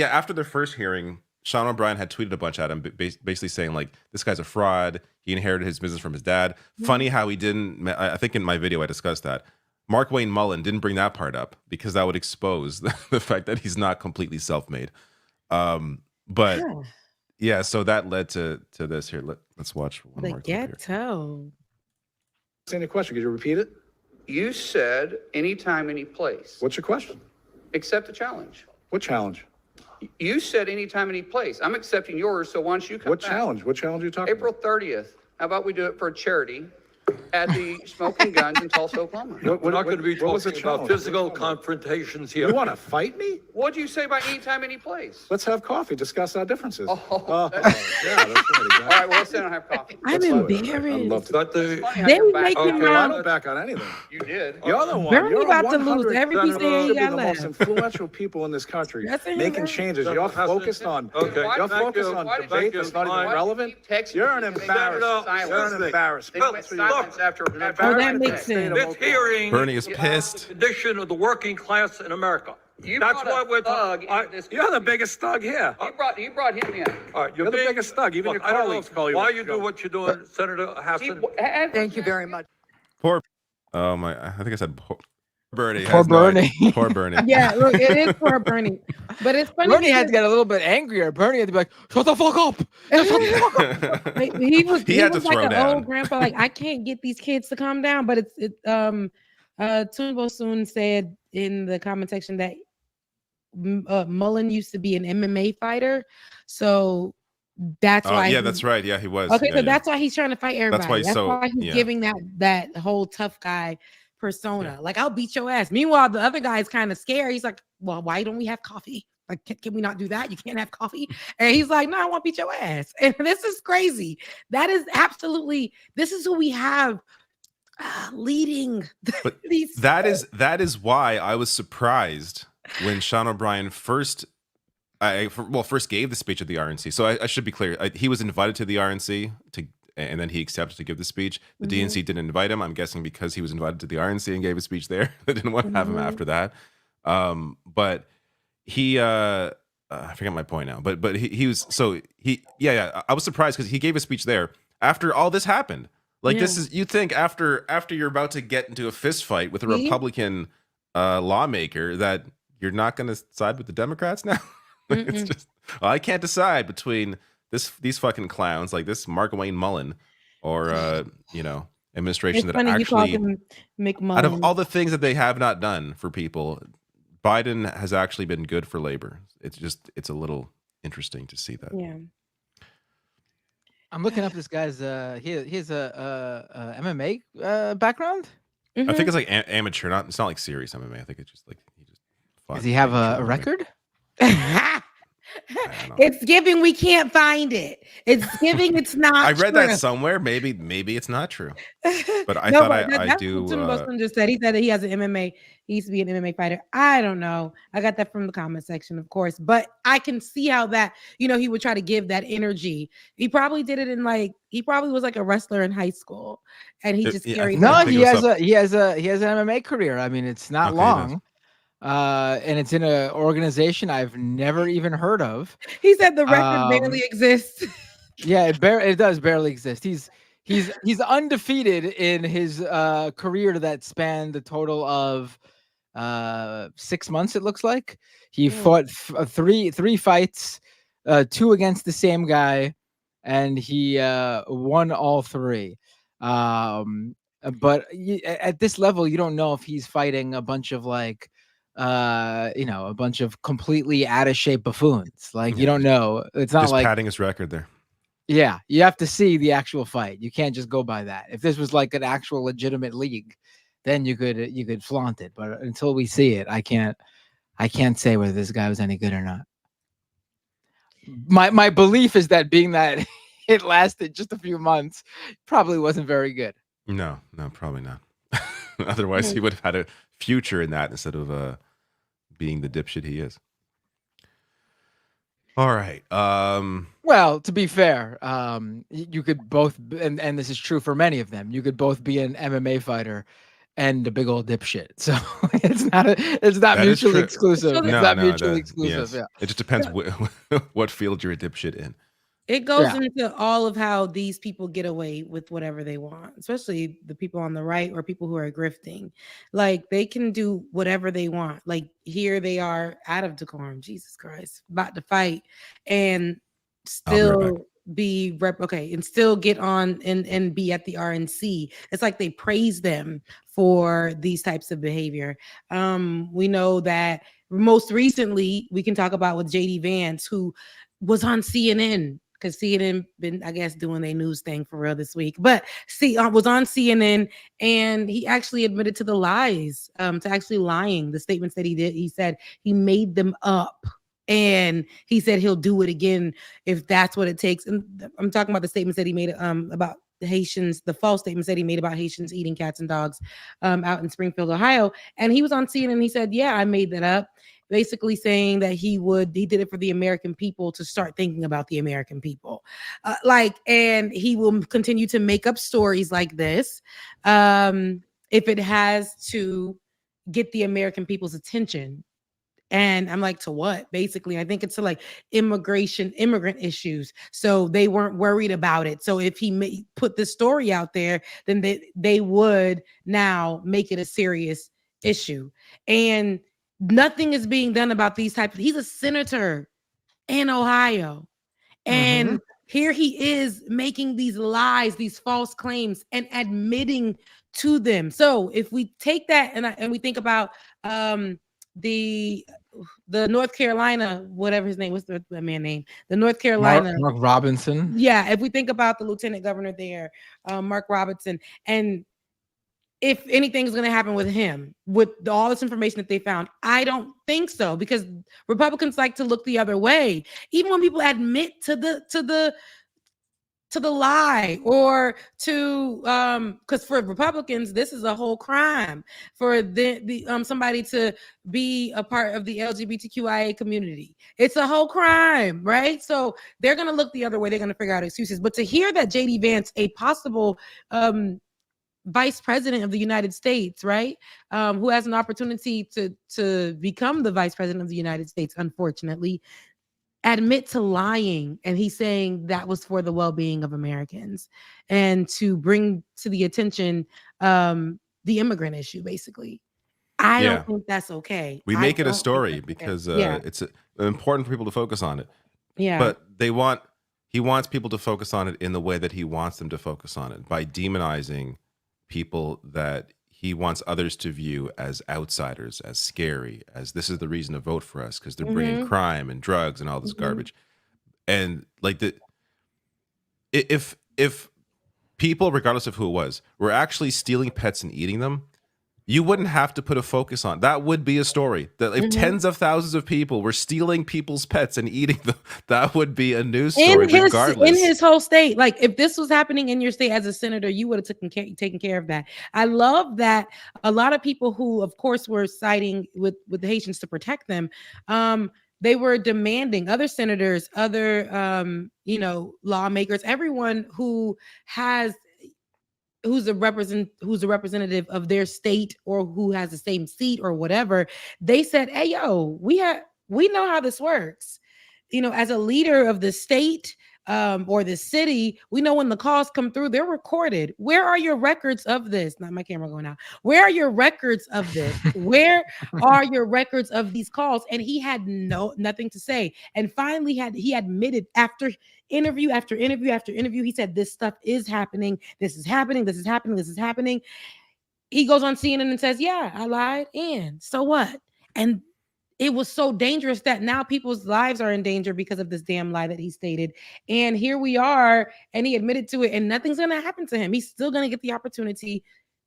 After their first hearing, Sean O'Brien had tweeted a bunch at him, basically saying like, this guy's a fraud. He inherited his business from his dad. Funny how he didn't, I think in my video I discussed that. Mark Wayne Mullen didn't bring that part up because that would expose the fact that he's not completely self-made. So that led to this here. Let's watch one more clip here. Saying the question, could you repeat it? You said anytime, any place. What's your question? Accept the challenge. What challenge? You said anytime, any place. I'm accepting yours, so why don't you come What back? challenge? What challenge are you talking April 30th. How about we do it for a charity at the Smoking Guns in Tulsa, Oklahoma? We're not going to be what was the talking about challenge? physical confrontations here. You want to fight me? What'd you say about anytime, any place? Let's have coffee, discuss our differences. Yeah, that's right. Exactly. All right, well, let's sit down and have coffee. I'm embarrassed. I'd love to. But They make him I don't back on anything. You did. You're the one. Bernie You're about to 100 lose every piece of hair he should be got the left. most influential people in this country, making changes. You're focused on. Okay. You're focused on debate that's not even relevant. You're an embarrassment. You're an embarrassment. That makes sense. This hearing Bernie is pissed. condition of the working class in America. That's why we're talking. You're the biggest thug here. You brought him in. All right, You're the biggest thug. Even your I don't know colleagues call you. why you do what you're doing, Senator Hassan. Thank you very much. Poor, oh my, I think I said poor Bernie. Poor Bernie. Poor Bernie. Yeah, look, it is for Bernie. But it's funny. Bernie had to get a little bit angrier. Bernie had to be like, shut the fuck up. Shut the fuck up. He was had to like throw an down. old grandpa. Like, I can't get these kids to calm down. But Tunbo Soon said in the comment section that Mullen used to be an MMA fighter. So that's why. Yeah, that's right. Yeah, he was. Okay, yeah, so yeah. that's why he's trying to fight everybody. That's why he's giving that whole tough guy persona. Like, I'll beat your ass. Meanwhile, the other guy is kind of scared. He's like, well, why don't we have coffee? Like, can we not do that? You can't have coffee. And he's like, no, I want to beat your ass. And this is crazy. That is absolutely, this is who we have leading these. That is why I was surprised when Sean O'Brien first gave the speech at the RNC. So I should be clear. He was invited to the RNC and then he accepted to give the speech. The DNC didn't invite him. I'm guessing because he was invited to the RNC and gave a speech there. They didn't want to have him after that. But he, I forget my point now. But he was I was surprised because he gave a speech there after all this happened. Like this is, you think after you're about to get into a fist fight with a Republican lawmaker that you're not going to side with the Democrats now. It's just, I can't decide between these fucking clowns like this Mark Wayne Mullen or administration It's that funny, actually, you called him McMullen. out of all the things that they have not done for people, Biden has actually been good for labor. It's a little interesting to see that. Yeah. I'm looking up this guy's he has a MMA background. I think it's like amateur, it's not like serious MMA. I think it's just like he just fought. Does he have a record? It's giving we can't find it. It's giving it's not. I read true. that somewhere. Maybe it's not true. But I thought I do. Just said he said that he has an MMA. He used to be an MMA fighter. I don't know. I got that from the comment section, of course. But I can see how that he would try to give that energy. He probably did it he probably was like a wrestler in high school, and he just carried. No, he has an MMA career. I mean, it's not long. And it's in an organization I've never even heard of. He said the record barely exists. Yeah, it does barely exist. He's undefeated in his career that spanned a total of 6 months. It looks like he fought three fights, 2 against the same guy, and he won all 3. But at this level, you don't know if he's fighting a bunch of a bunch of completely out of shape buffoons. You don't know. It's not just like padding his record there. Yeah, you have to see the actual fight. You can't just go by that. If this was like an actual legitimate league, then you could flaunt it. But until we see it, I can't say whether this guy was any good or not. My belief is that being that it lasted just a few months, probably wasn't very good. No, probably not. Otherwise, he would have had a future in that instead of being the dipshit he is. All right. Well, to be fair, you could both, and this is true for many of them. You could both be an MMA fighter and a big old dipshit. So it's not That is mutually true. exclusive. It's not mutually exclusive. Yes. Yeah. It just depends what field you're a dipshit in. It goes into all of how these people get away with whatever they want, especially the people on the right or people who are grifting. Like they can do whatever they want. Like here they are out of decorum, Jesus Christ, about to fight and still and still get on and be at the RNC. It's like they praise them for these types of behavior. We know that most recently we can talk about with JD Vance, who was on CNN. Because CNN been, I guess, doing their news thing for real this week. But was on CNN and he actually admitted to the lies, to actually lying, the statements that he did. He said he made them up. And he said he'll do it again if that's what it takes. And I'm talking about the statements that he made about the Haitians, the false statements that he made about Haitians eating cats and dogs out in Springfield, Ohio. And he was on CNN and he said, yeah, I made that up. Basically saying that he did it for the American people to start thinking about the American people. And he will continue to make up stories like this if it has to get the American people's attention. And I'm like, to what? Basically, I think it's to like immigrant issues. So they weren't worried about it. So if he put this story out there, then they would now make it a serious issue. And nothing is being done about these types. He's a senator in Ohio. And here he is making these lies, these false claims, and admitting to them. So if we take that and we think about the North Carolina, whatever his name, what's the man name? The North Carolina. Mark Robinson. Yeah, if we think about the lieutenant governor there, Mark Robinson, and if anything's going to happen with him, with all this information that they found, I don't think so, because Republicans like to look the other way, even when people admit to the lie or to because for Republicans this is a whole crime for the somebody to be a part of the LGBTQIA community. It's a whole crime, right? So they're going to look the other way. They're going to figure out excuses. But to hear that JD Vance, a possible vice president of the United States, right? Who has an opportunity to become the vice president of the United States, unfortunately, admit to lying. And he's saying that was for the well-being of Americans and to bring to the attention the immigrant issue, basically. I don't think that's okay. We make it a story because it's important for people to focus on it. Yeah. But he wants people to focus on it in the way that he wants them to focus on it, by demonizing people that he wants others to view as outsiders, as scary, as this is the reason to vote for us because they're bringing crime and drugs and all this garbage. And like if people, regardless of who it was, were actually stealing pets and eating them, you wouldn't have to put a focus on that. Would be a story that if tens of thousands of people were stealing people's pets and eating them, that would be a news story regardless. In his whole state. Like if this was happening in your state as a senator, you would have taken care of that. I love that a lot of people who, of course, were siding with the Haitians to protect them, they were demanding, other senators, other lawmakers, everyone who's a representative of their state or who has the same seat or whatever, they said, hey, yo, we know how this works. As a leader of the state or the city, we know when the calls come through, they're recorded. Where are your records of this? Not my camera going out. Where are your records of this? Where are your records of these calls? And he had nothing to say. And finally he admitted after interview after interview after interview, he said, this stuff is happening. This is happening. This is happening. This is happening. He goes on CNN and says, yeah, I lied. And so what? And it was so dangerous that now people's lives are in danger because of this damn lie that he stated. And here we are, and he admitted to it, and nothing's going to happen to him. He's still going to get the opportunity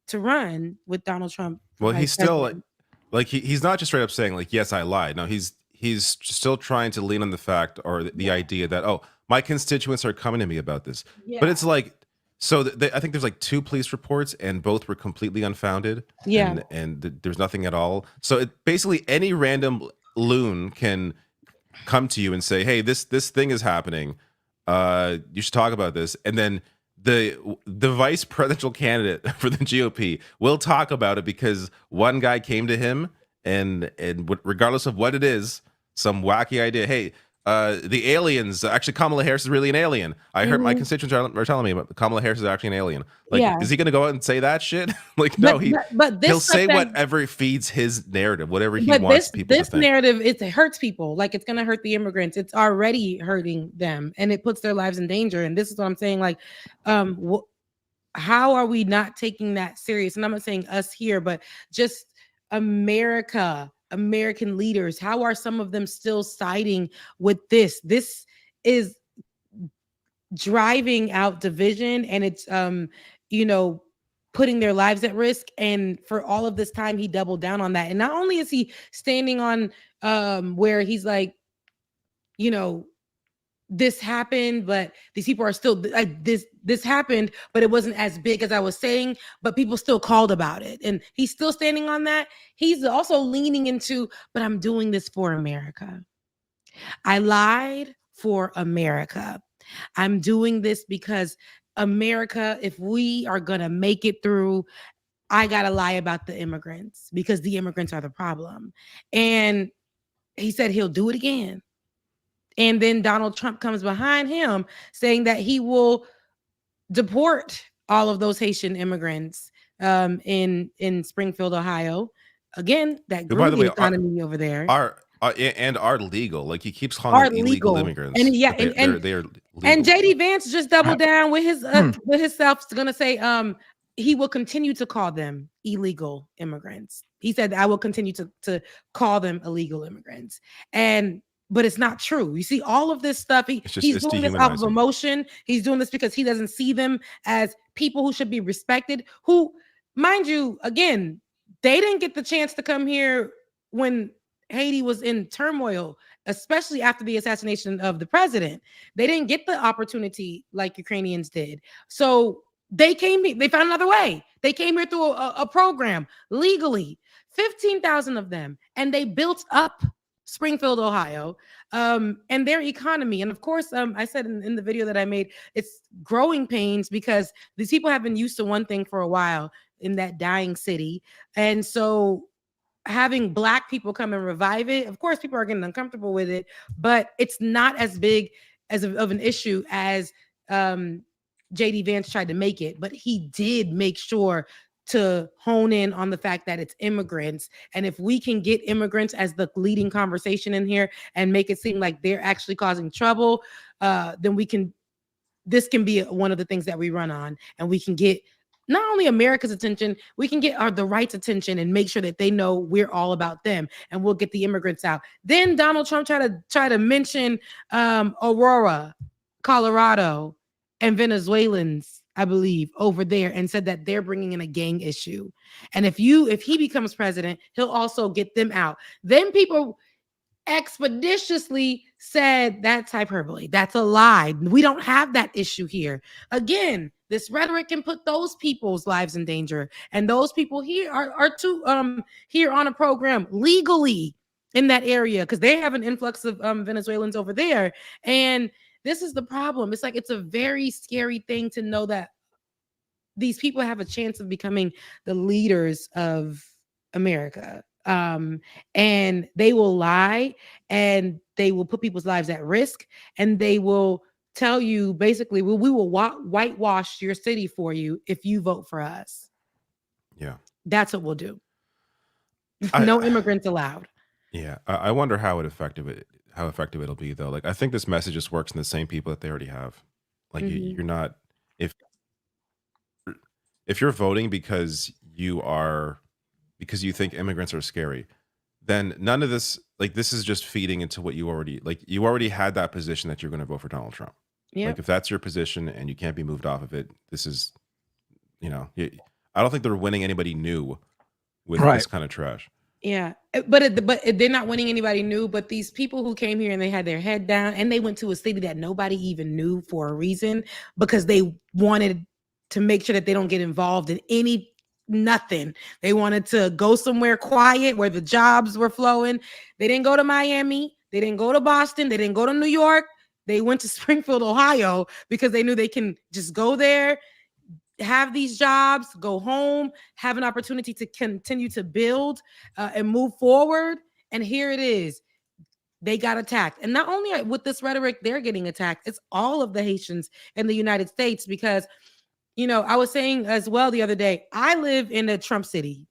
to run with Donald Trump. Well, he's still he's not just straight up saying like, yes, I lied. No, he's still trying to lean on the fact or the idea that, oh, my constituents are coming to me about this. Yeah. But it's like, so I think there's like 2 police reports and both were completely unfounded. Yeah. And there's nothing at all. So basically any random loon can come to you and say, hey, this thing is happening, you should talk about this, and then the vice presidential candidate for the GOP will talk about it because one guy came to him and regardless of what it is, some wacky idea, hey, the aliens, actually Kamala Harris is really an alien. I heard my constituents are telling me about Kamala Harris is actually an alien. Like, is he going to go out and say that shit? Like, no, he'll say whatever feeds his narrative, whatever he wants people to think. This narrative, it hurts people. Like, it's going to hurt the immigrants. It's already hurting them, and it puts their lives in danger. And this is what I'm saying. Like, how are we not taking that serious? And I'm not saying us here, but just American leaders, how are some of them still siding with this? This is driving out division, and it's putting their lives at risk. And for all of this time, he doubled down on that. And not only is he standing on where he's like, this happened, but these people are still like this happened, but it wasn't as big as I was saying, but people still called about it. And he's still standing on that. He's also leaning into, but I'm doing this for America. I lied for America. I'm doing this because America, if we are going to make it through, I got to lie about the immigrants because the immigrants are the problem. And he said he'll do it again. And then Donald Trump comes behind him saying that he will deport all of those Haitian immigrants in Springfield, Ohio. Again, that grew the economy over there. Are legal. Like, he keeps calling them illegal immigrants. And they're legal. And JD Vance just doubled down with himself, going to say he will continue to call them illegal immigrants. He said, I will continue to call them illegal immigrants. But it's not true. You see, all of this stuff, he's doing this out of emotion. He's doing this because he doesn't see them as people who should be respected, who, mind you, again, they didn't get the chance to come here when Haiti was in turmoil, especially after the assassination of the president. They didn't get the opportunity like Ukrainians did. So they found another way. They came here through a program legally, 15,000 of them, and they built up Springfield, Ohio, and their economy. And of course, I said in the video that I made, it's growing pains because these people have been used to one thing for a while in that dying city. And so having Black people come and revive it, of course, people are getting uncomfortable with it, but it's not as big of an issue as JD Vance tried to make it. But he did make sure to hone in on the fact that it's immigrants. And if we can get immigrants as the leading conversation in here and make it seem like they're actually causing trouble, then this can be one of the things that we run on, and we can get not only America's attention, we can get the right's attention and make sure that they know we're all about them, and we'll get the immigrants out. Then Donald Trump try to mention Aurora, Colorado, and Venezuelans, I believe, over there, and said that they're bringing in a gang issue. And if he becomes president, he'll also get them out. Then people expeditiously said that's hyperbole. That's a lie. We don't have that issue here. Again, this rhetoric can put those people's lives in danger. And those people here are here on a program legally in that area because they have an influx of Venezuelans over there. And this is the problem. It's like, it's a very scary thing to know that these people have a chance of becoming the leaders of America. And they will lie, and they will put people's lives at risk, and they will tell you basically, we will whitewash your city for you if you vote for us. Yeah. That's what we'll do. No immigrants allowed. Yeah. I wonder how effective it'll be, though. Like, I think this message just works in the same people that they already have. Like, you're not, if you're voting because you think immigrants are scary, then none of this, like, this is just feeding into what you already had that position that you're going to vote for Donald Trump. Yep. Like, if that's your position and you can't be moved off of it, this is, I don't think they're winning anybody new with this kind of trash. Yeah, but they're not winning anybody new. But these people who came here and they had their head down, and they went to a city that nobody even knew for a reason, because they wanted to make sure that they don't get involved in nothing. They wanted to go somewhere quiet where the jobs were flowing. They didn't go to Miami. They didn't go to Boston. They didn't go to New York. They went to Springfield, Ohio, because they knew they can just go there, have these jobs, go home, have an opportunity to continue to build and move forward. And here it is. They got attacked. And not only with this rhetoric, they're getting attacked. It's all of the Haitians in the United States because, you know, I was saying as well the other day, I live in a Trump city.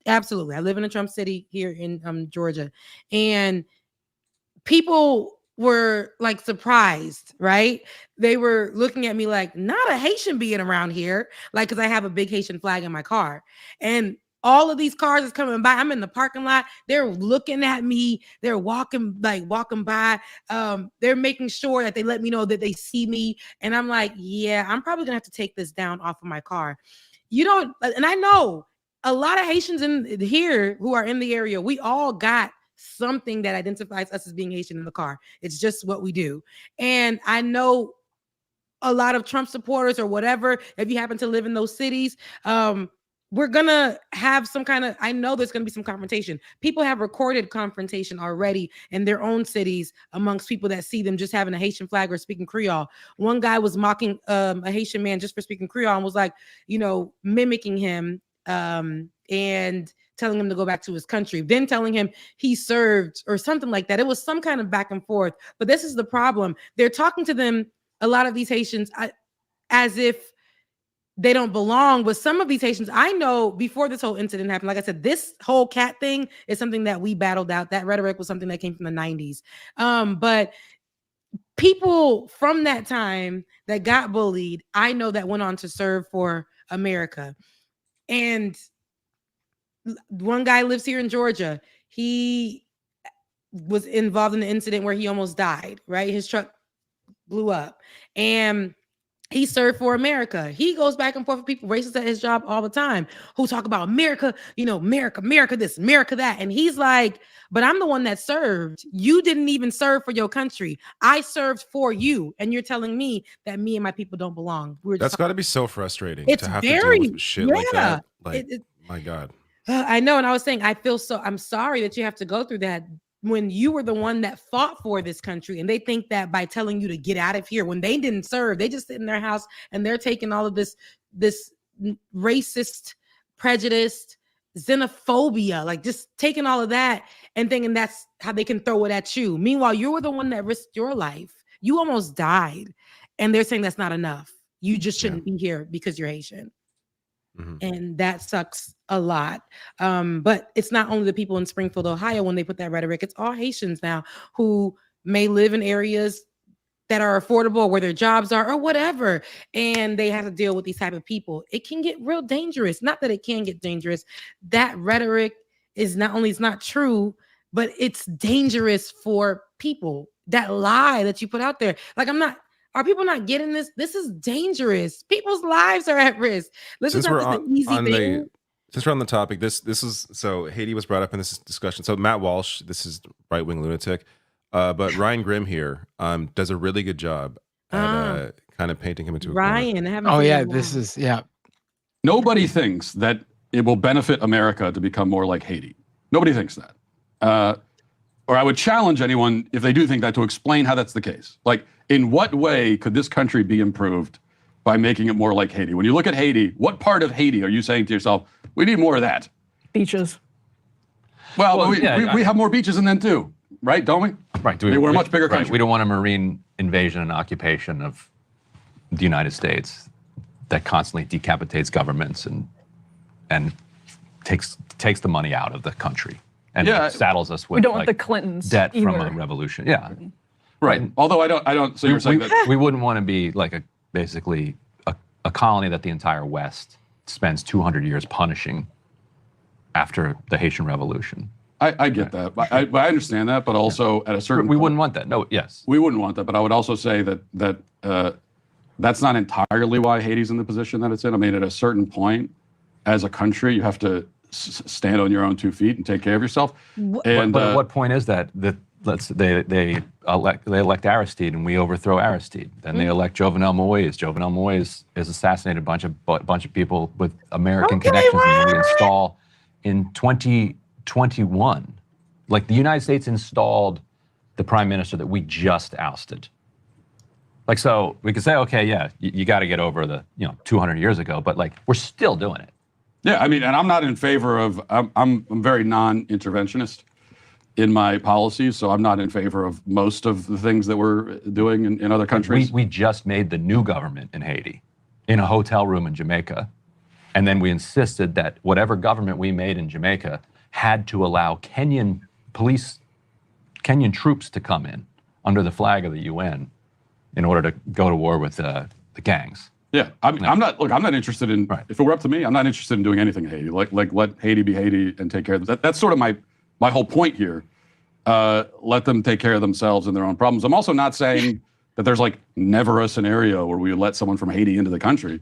Absolutely. I live in a Trump city here in Georgia. And people were like surprised, right? They were looking at me like, not a Haitian being around here, like, because I have a big Haitian flag in my car. And all of these cars is coming by. I'm in the parking lot. They're looking at me. They're walking by. They're making sure that they let me know that they see me. And I'm like, yeah, I'm probably gonna have to take this down off of my car. You don't, and I know a lot of Haitians in here who are in the area, we all got something that identifies us as being Haitian in the car. It's just what we do. And I know a lot of Trump supporters or whatever, if you happen to live in those cities, we're gonna have some kind of, I know there's gonna be some confrontation. People have recorded confrontation already in their own cities amongst people that see them just having a Haitian flag or speaking Creole. One guy was mocking a Haitian man just for speaking Creole and was like, you know, mimicking him and telling him to go back to his country, then telling him he served or something like that. It was some kind of back and forth. But this is the problem. They're talking to them, a lot of these Haitians, as if they don't belong. But some of these Haitians, I know before this whole incident happened, like I said, this whole cat thing is something that we battled out. That rhetoric was something that came from the 90s. But people from that time that got bullied, I know that went on to serve for America. And one guy lives here in Georgia. He was involved in an incident where he almost died, right? His truck blew up and he served for America. He goes back and forth with people, racists at his job all the time, who talk about America, you know, America this, America that. And he's like, but I'm the one that served. You didn't even serve for your country. I served for you. And you're telling me that me and my people don't belong. That's got to be so frustrating to have to deal with shit like that. Like, my God. I know. And I was saying, I'm sorry that you have to go through that when you were the one that fought for this country. And they think that by telling you to get out of here when they didn't serve, they just sit in their house and they're taking all of this racist, prejudiced, xenophobia, like just taking all of that and thinking that's how they can throw it at you. Meanwhile, you were the one that risked your life. You almost died. And they're saying that's not enough. You just shouldn't be here because you're Haitian. And that sucks a lot. But it's not only the people in Springfield, Ohio, when they put that rhetoric, it's all Haitians now who may live in areas that are affordable, where their jobs are or whatever. And they have to deal with these type of people. It can get real dangerous. Not that it can get dangerous. That rhetoric is not only, it's not true, but it's dangerous for people. That lie that you put out there. Like, are people not getting this? This is dangerous. People's lives are at risk. This is not just an easy thing. Since we're on the topic, this is, so Haiti was brought up in this discussion. So Matt Walsh, this is right-wing lunatic, but Ryan Grimm here does a really good job at kind of painting him into a corner. Oh yeah, this is, yeah. Nobody thinks that it will benefit America to become more like Haiti. Nobody thinks that. Or I would challenge anyone, if they do think that, to explain how that's the case. Like, in what way could this country be improved by making it more like Haiti? When you look at Haiti, what part of Haiti are you saying to yourself, we need more of that? Beaches. Well, we have more beaches than them too, right? Don't we? Right. We're a much bigger country. We don't want a marine invasion and occupation of the United States that constantly decapitates governments and takes the money out of the country and saddles us with, we don't want the Clintons debt either. from a revolution. Yeah. Right. Although I don't. So you're saying that we wouldn't want to be like basically a colony that the entire West spends 200 years punishing after the Haitian Revolution. I get that. I understand that, but also at a certain we point, wouldn't want that. No, yes. We wouldn't want that, but I would also say that that's not entirely why Haiti's in the position that it's in. I mean, at a certain point, as a country, you have to stand on your own 2 feet and take care of yourself. But at what point is that? They elect Aristide and we overthrow Aristide. Then they elect Jovenel Moïse. Jovenel Moïse is assassinated a bunch of people with American connections, and we install in 2021. Like, the United States installed the prime minister that we just ousted. Like, so we could say, okay, yeah, you got to get over the, 200 years ago, but like, we're still doing it. Yeah, I mean, and I'm not in favor of, I'm very non-interventionist in my policies, so I'm not in favor of most of the things that we're doing in other countries. We just made the new government in Haiti in a hotel room in Jamaica, and then we insisted that whatever government we made in Jamaica had to allow Kenyan troops to come in under the flag of the UN in order to go to war with the gangs. Yeah, I'm not interested in, if it were up to me, I'm not interested in doing anything in Haiti. Like let Haiti be Haiti and take care of that. That's sort of my whole point here. Let them take care of themselves and their own problems. I'm also not saying that there's like never a scenario where we would let someone from Haiti into the country.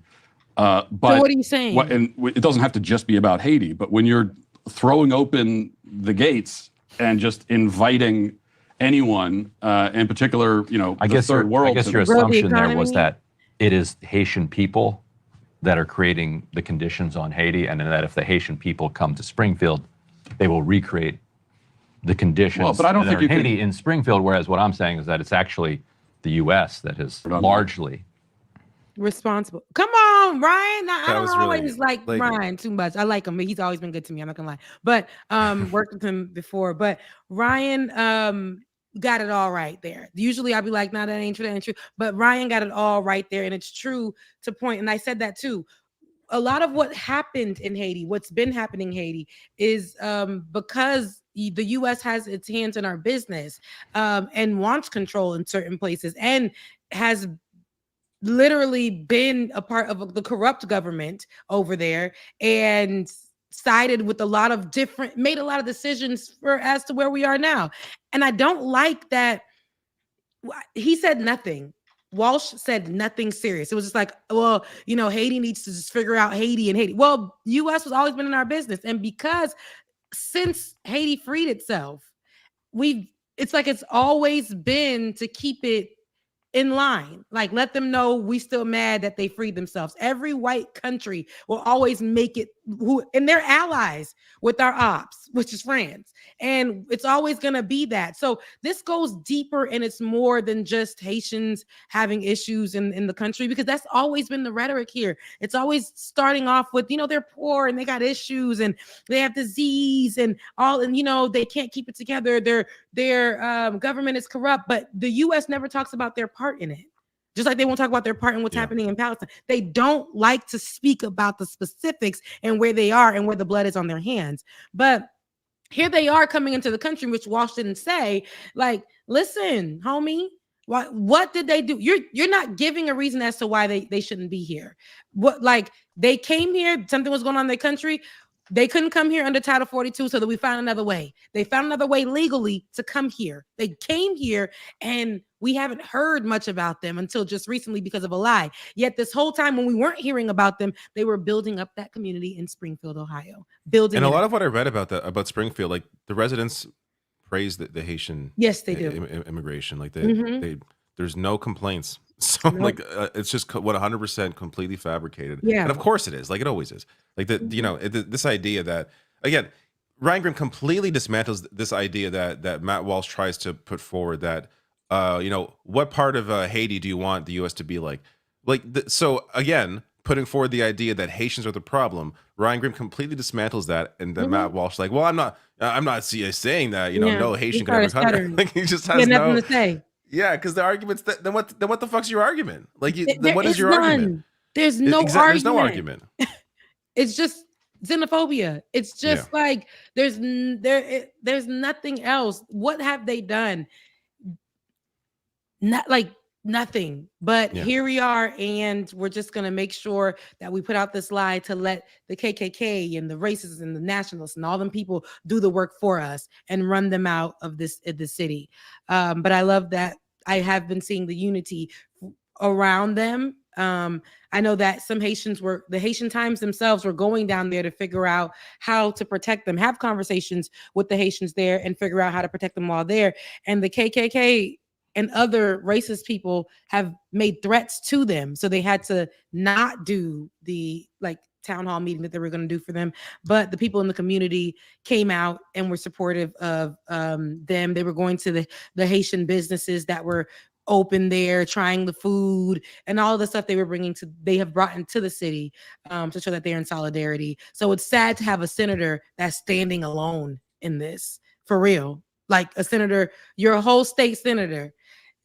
But so what are you saying? And it doesn't have to just be about Haiti, but when you're throwing open the gates and just inviting anyone, in particular, I guess third world. I guess your assumption there was that it is Haitian people that are creating the conditions on Haiti, and that if the Haitian people come to Springfield, they will recreate the conditions. Well, but I don't think you Haiti in Springfield. Whereas what I'm saying is that it's actually the U.S. that has largely responsible. Come on, Ryan. I don't always really, like Ryan too much. I like him, but he's always been good to me. I'm not gonna lie. But worked with him before. But Ryan got it all right there. Usually I'll be like, nah, that ain't true, that ain't true. But Ryan got it all right there, and it's true to point. And I said that too. A lot of what happened in Haiti, what's been happening in Haiti, is because the U.S. has its hands in our business and wants control in certain places, and has literally been a part of the corrupt government over there, and sided with made a lot of decisions as to where we are now. And I don't like that. He said nothing. Walsh said nothing serious. It was just like, well, Haiti needs to just figure out Haiti and Haiti. Well, U.S. has always been in our business. And because since Haiti freed itself, it's like it's always been to keep it in line. Like, let them know we still mad that they freed themselves. Every white country will always make it and they're allies with our ops, which is France. And it's always going to be that. So this goes deeper, and it's more than just Haitians having issues in the country, because that's always been the rhetoric here. It's always starting off with, they're poor and they got issues and they have disease and all, and they can't keep it together. Their government is corrupt, but the U.S. never talks about their part in it. Just like they won't talk about their part in what's happening in Palestine. They don't like to speak about the specifics and where they are and where the blood is on their hands. But here they are coming into the country, which Walsh didn't say, like, listen, homie, what did they do? You're not giving a reason as to why they shouldn't be here. What, like, they came here, something was going on in their country. They couldn't come here under Title 42, so that we found another way. They found another way legally to come here. They came here, and we haven't heard much about them until just recently because of a lie. Yet this whole time when we weren't hearing about them, they were building up that community in Springfield, Ohio. And a lot of what I read about Springfield, like the residents praise the Haitian immigration. Like there's no complaints. So like it's just 100% completely fabricated. Yeah. And of course it is, like it always is. Like this idea that, again, Ryan Grim completely dismantles this idea that Matt Walsh tries to put forward, that what part of Haiti do you want the U.S. to be like? So again, putting forward the idea that Haitians are the problem, Ryan Grim completely dismantles that, and then Matt Walsh like, well, I'm not saying that, no Haitian could ever come. Like he just has nothing to say. Yeah, because the argument's then what the fuck's your argument? Like, what is your none. argument? There's no argument. There's no argument. It's just xenophobia. It's just like there's nothing else. What have they done? Not like nothing. But here we are, and we're just gonna make sure that we put out this lie to let the KKK and the racists and the nationalists and all them people do the work for us and run them out of the city. But I love that I have been seeing the unity around them. I know that the Haitian Times themselves were going down there to figure out how to protect them, have conversations with the Haitians there and figure out how to protect them while there. And the KKK and other racist people have made threats to them. So they had to not do town hall meeting that they were going to do for them. But the people in the community came out and were supportive of them. They were going to the Haitian businesses that were open there, trying the food and all the stuff they have brought into the city to show that they're in solidarity. So it's sad to have a senator that's standing alone in this, for real. Like a senator, your whole state senator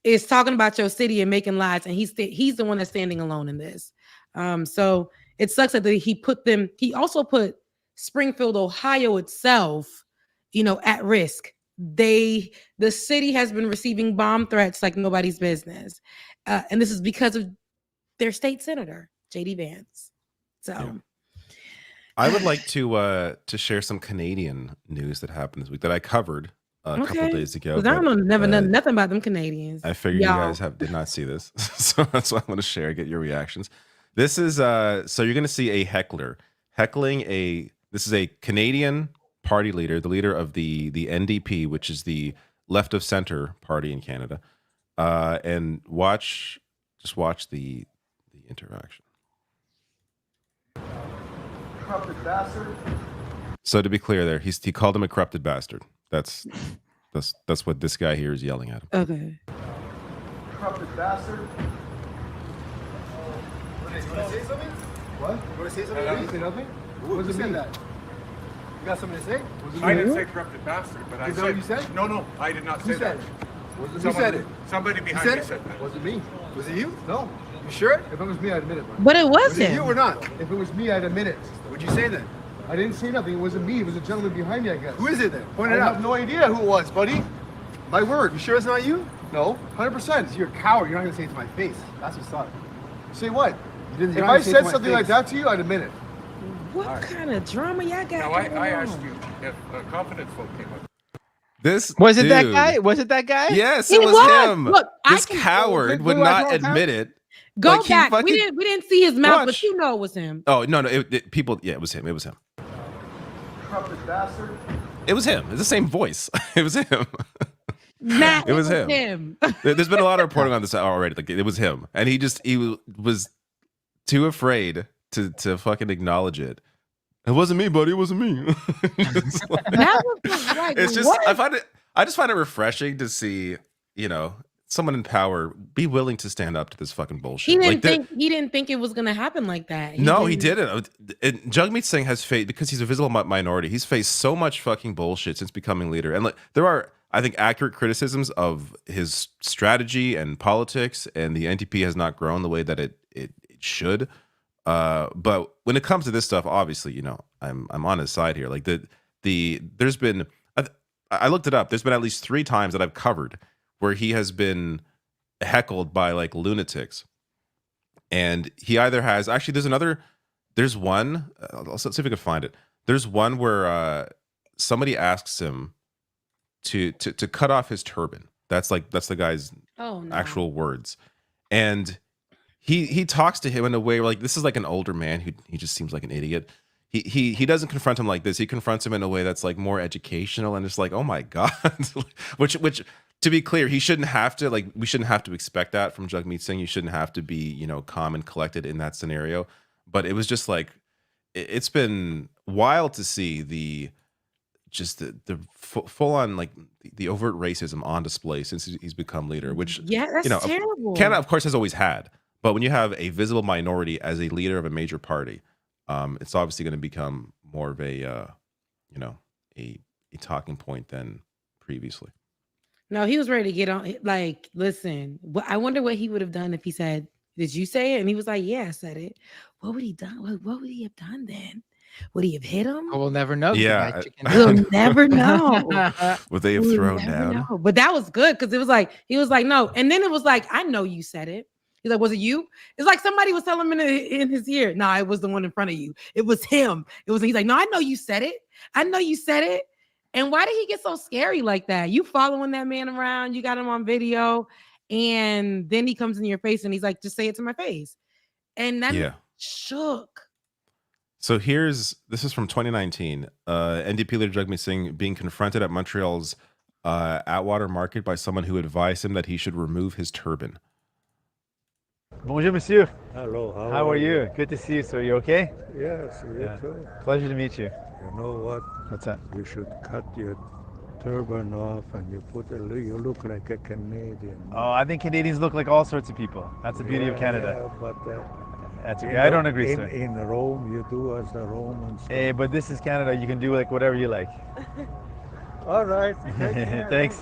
is talking about your city and making lies, and he's the one that's standing alone in this. So it sucks that he also put Springfield, Ohio itself, at risk. The city has been receiving bomb threats like nobody's business. And this is because of their state senator, JD Vance. So yeah. I would like to share some Canadian news that happened this week that I covered a couple days ago. Because I don't know nothing about them Canadians. I figured you guys did not see this. So that's why I want to share, get your reactions. This is so you're gonna see a heckler heckling this is a Canadian party leader, the leader of the NDP, which is the left of center party in Canada. And watch the interaction. Corrupted bastard. So to be clear there, he called him a corrupted bastard. That's what this guy here is yelling at him. Okay. Corrupted bastard. Want to say something? What? You want to say something? I say nothing? What does it mean? That? You got something to say? I didn't say corrupted bastard, but I said... Is that what you said? No, I did not say that. Who said it? Somebody behind me said that. Was it me? Was it you? No. You sure? If it was me, I'd admit it. Bro. But it wasn't. Was it you or not? If it was me, I'd admit it. What'd you say then? I didn't say nothing. It wasn't me. It was a gentleman behind me, I guess. Who is it then? Point it out. I have no idea who it was, buddy. My word. You sure it's not you? No. 100%. You're a coward. You're not going to say it to my face. That's what's up. Say what? If I said something like that to you, I'd admit it. What kind of drama y'all got? Now, I asked you if confidence vote came up. This was it dude, that guy? Was it that guy? Yes, it was him. Look, this coward would not admit it. Go back. We didn't see his mouth, but you know it was him. Oh no, people. Yeah, it was him. It was him. Corrupted bastard. It was him. It's the same voice. It was him. Matt, it was him. There's been a lot of reporting on this already. Like it was him, and he was too afraid to fucking acknowledge it. It wasn't me, buddy. It wasn't me. It's just I just find it refreshing to see, someone in power be willing to stand up to this fucking bullshit. He didn't think it was gonna happen like that. He didn't. Jagmeet Singh has faced, because he's a visible minority, he's faced so much fucking bullshit since becoming leader. And there are, I think, accurate criticisms of his strategy and politics, and the NDP has not grown the way that it should. But when it comes to this stuff, obviously, I'm on his side here. Like there's been, I looked it up. There's been at least 3 times that I've covered where he has been heckled by like lunatics, and he either has there's one. Let's see if we can find it. There's one where somebody asks him to cut off his turban. That's the guy's actual words, and he talks to him in a way where, like, this is like an older man who he just seems like an idiot. He doesn't confront him like this. He confronts him in a way that's like more educational, and it's like, oh my god, which to be clear, he shouldn't have to, like, we shouldn't have to expect that from Jagmeet Singh. You shouldn't have to be, calm and collected in that scenario. But it was just like, it's been wild to see the full on, like, the overt racism on display since he's become leader, which, that's terrible. Canada, of course, has always had. But when you have a visible minority as a leader of a major party, it's obviously going to become more of a talking point than previously. No, he was ready to get on. Like, listen, I wonder what he would have done if he said, "Did you say it?" And he was like, "Yeah, I said it." What would he done? What would he have done then? Would he have hit him? We'll never know. Yeah, we'll never know. Would they have thrown down? Know. But that was good, because it was like, he was like, no, and then it was like, I know you said it. He's like, was it you? It's like somebody was telling him in his ear. No, it was the one in front of you. It was him. He's like, no, I know you said it. I know you said it. And why did he get so scary like that? You following that man around, you got him on video, and then he comes in your face and he's like, just say it to my face. And that shook. So this is from 2019. NDP leader Jagmeet Singh being confronted at Montreal's Atwater Market by someone who advised him that he should remove his turban. Bonjour, monsieur. Hello, How are you? Good to see you, sir. You okay? Yes, you too. Pleasure to meet you. You know what? What's that? You should cut your turban off and you you look like a Canadian. Oh, I think Canadians look like all sorts of people. That's the beauty of Canada. Yeah, but that's okay. I don't agree, sir. In Rome, you do as the Romans. Hey, but this is Canada. You can do like whatever you like. All right. Thanks.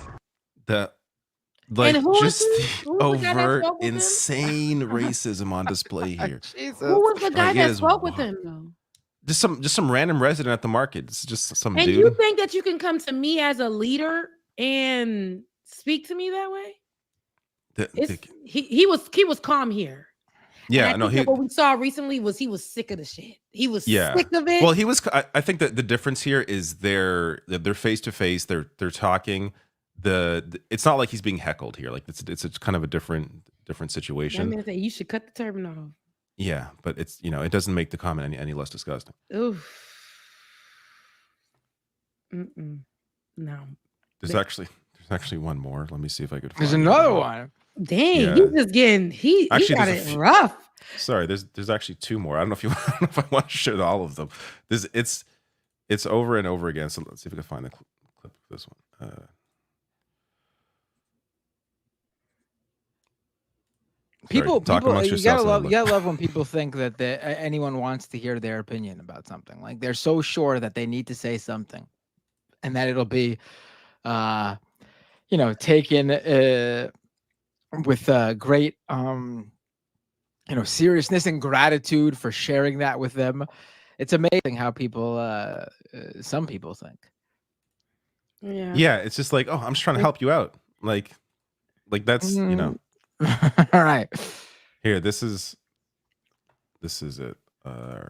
Like And who just was the who was the guy that overt spoke with him? insane racism on display here. Who was the guy Like, it that is spoke with wild. him though? Just some random resident at the market. It's just some And dude. you think that you can come to me as a leader and speak to me that way? He was calm here. Yeah, And I think that what we saw recently was he was sick of the shit. He was sick of it. Well, he was. I think that the difference here is they're face to face. They're talking. It's not like he's being heckled here. Like it's kind of a different situation. I'm gonna say you should cut the turban off. Yeah, but it's it doesn't make the comment any less disgusting. Oof. No. There's actually one more. Let me see if I could. There's find another it. one. Dang, Yeah. he's just getting he got there's it rough. Sorry, there's actually two more. I don't know if I don't know if I want to show all of them. It's over and over again. So let's see if we can find the clip of this one. People, talk amongst you yourselves gotta and love, then look. when people think that anyone wants to hear their opinion about something. Like they're so sure that they need to say something, and that it'll be, taken with great, seriousness and gratitude for sharing that with them. It's amazing how people, some people think. Yeah, it's just like, oh, I'm just trying to help you out. Like that's All right. Here, this is it. All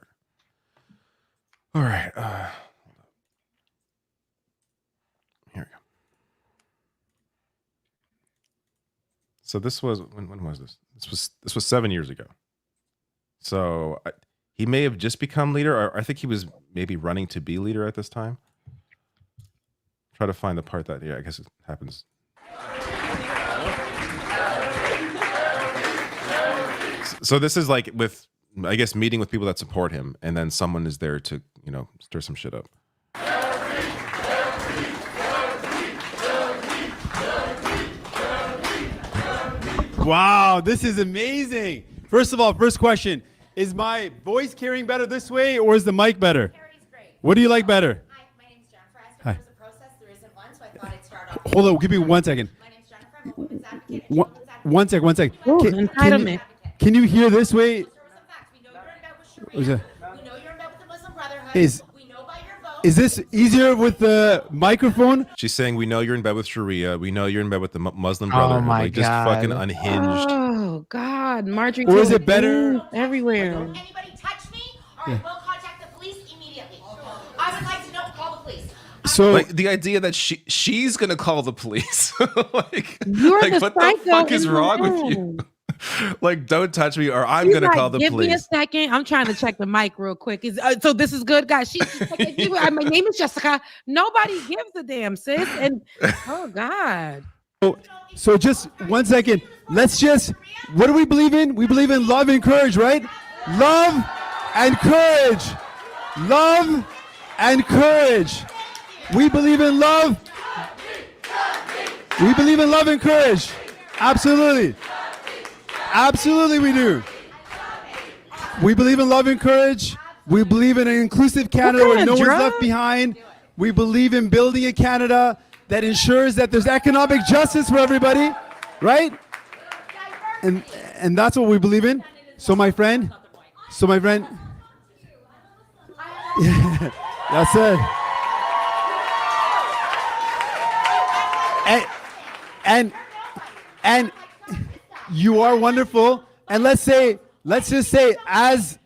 right. Here we go. So this was when was this? This was 7 years ago. So he may have just become leader, or I think he was maybe running to be leader at this time. Try to find the part that I guess it happens. So this is like with, I guess, meeting with people that support him, and then someone is there to, stir some shit up. Wow, this is amazing. First of all, first question, is my voice carrying better this way or is the mic better? Carries great. What do you like better? Hi, my name's Jennifer. I asked if there's a process. There isn't one, so I thought I'd start off. Hold on, give me 1 second. My name's Jennifer. I'm a women's advocate. One second. Ooh, entitlement. Can you hear this way? Is this easier with the microphone? She's saying, we know you're in bed with Sharia. We know you're in bed with the Muslim Brotherhood. my like, just God. fucking unhinged. Oh God, Marjorie. Or is Taylor it better? Greene everywhere? Anybody touch me, or I will contact the police immediately. I would like to know, call the police. So like the idea that she's gonna call the police. You're the what the psycho fuck is in the wrong with room. you? Like, don't touch me, or I'm She's gonna like, call the give me a police. second. I'm trying to check the mic real quick. So this is good, guys. She's like, my name is Jessica. Nobody gives a damn, sis. And oh God. So just 1 second. Let's just, what do we believe in? We believe in love and courage, right? Love and courage. Love and courage. We believe in love. We believe in love and courage. Absolutely. Absolutely we do. We believe in love and courage. We believe in an inclusive Canada where no one's left behind. We believe in building a Canada that ensures that there's economic justice for everybody, right? And that's what we believe in. So my friend, that's it. And you are wonderful. And let's just say, as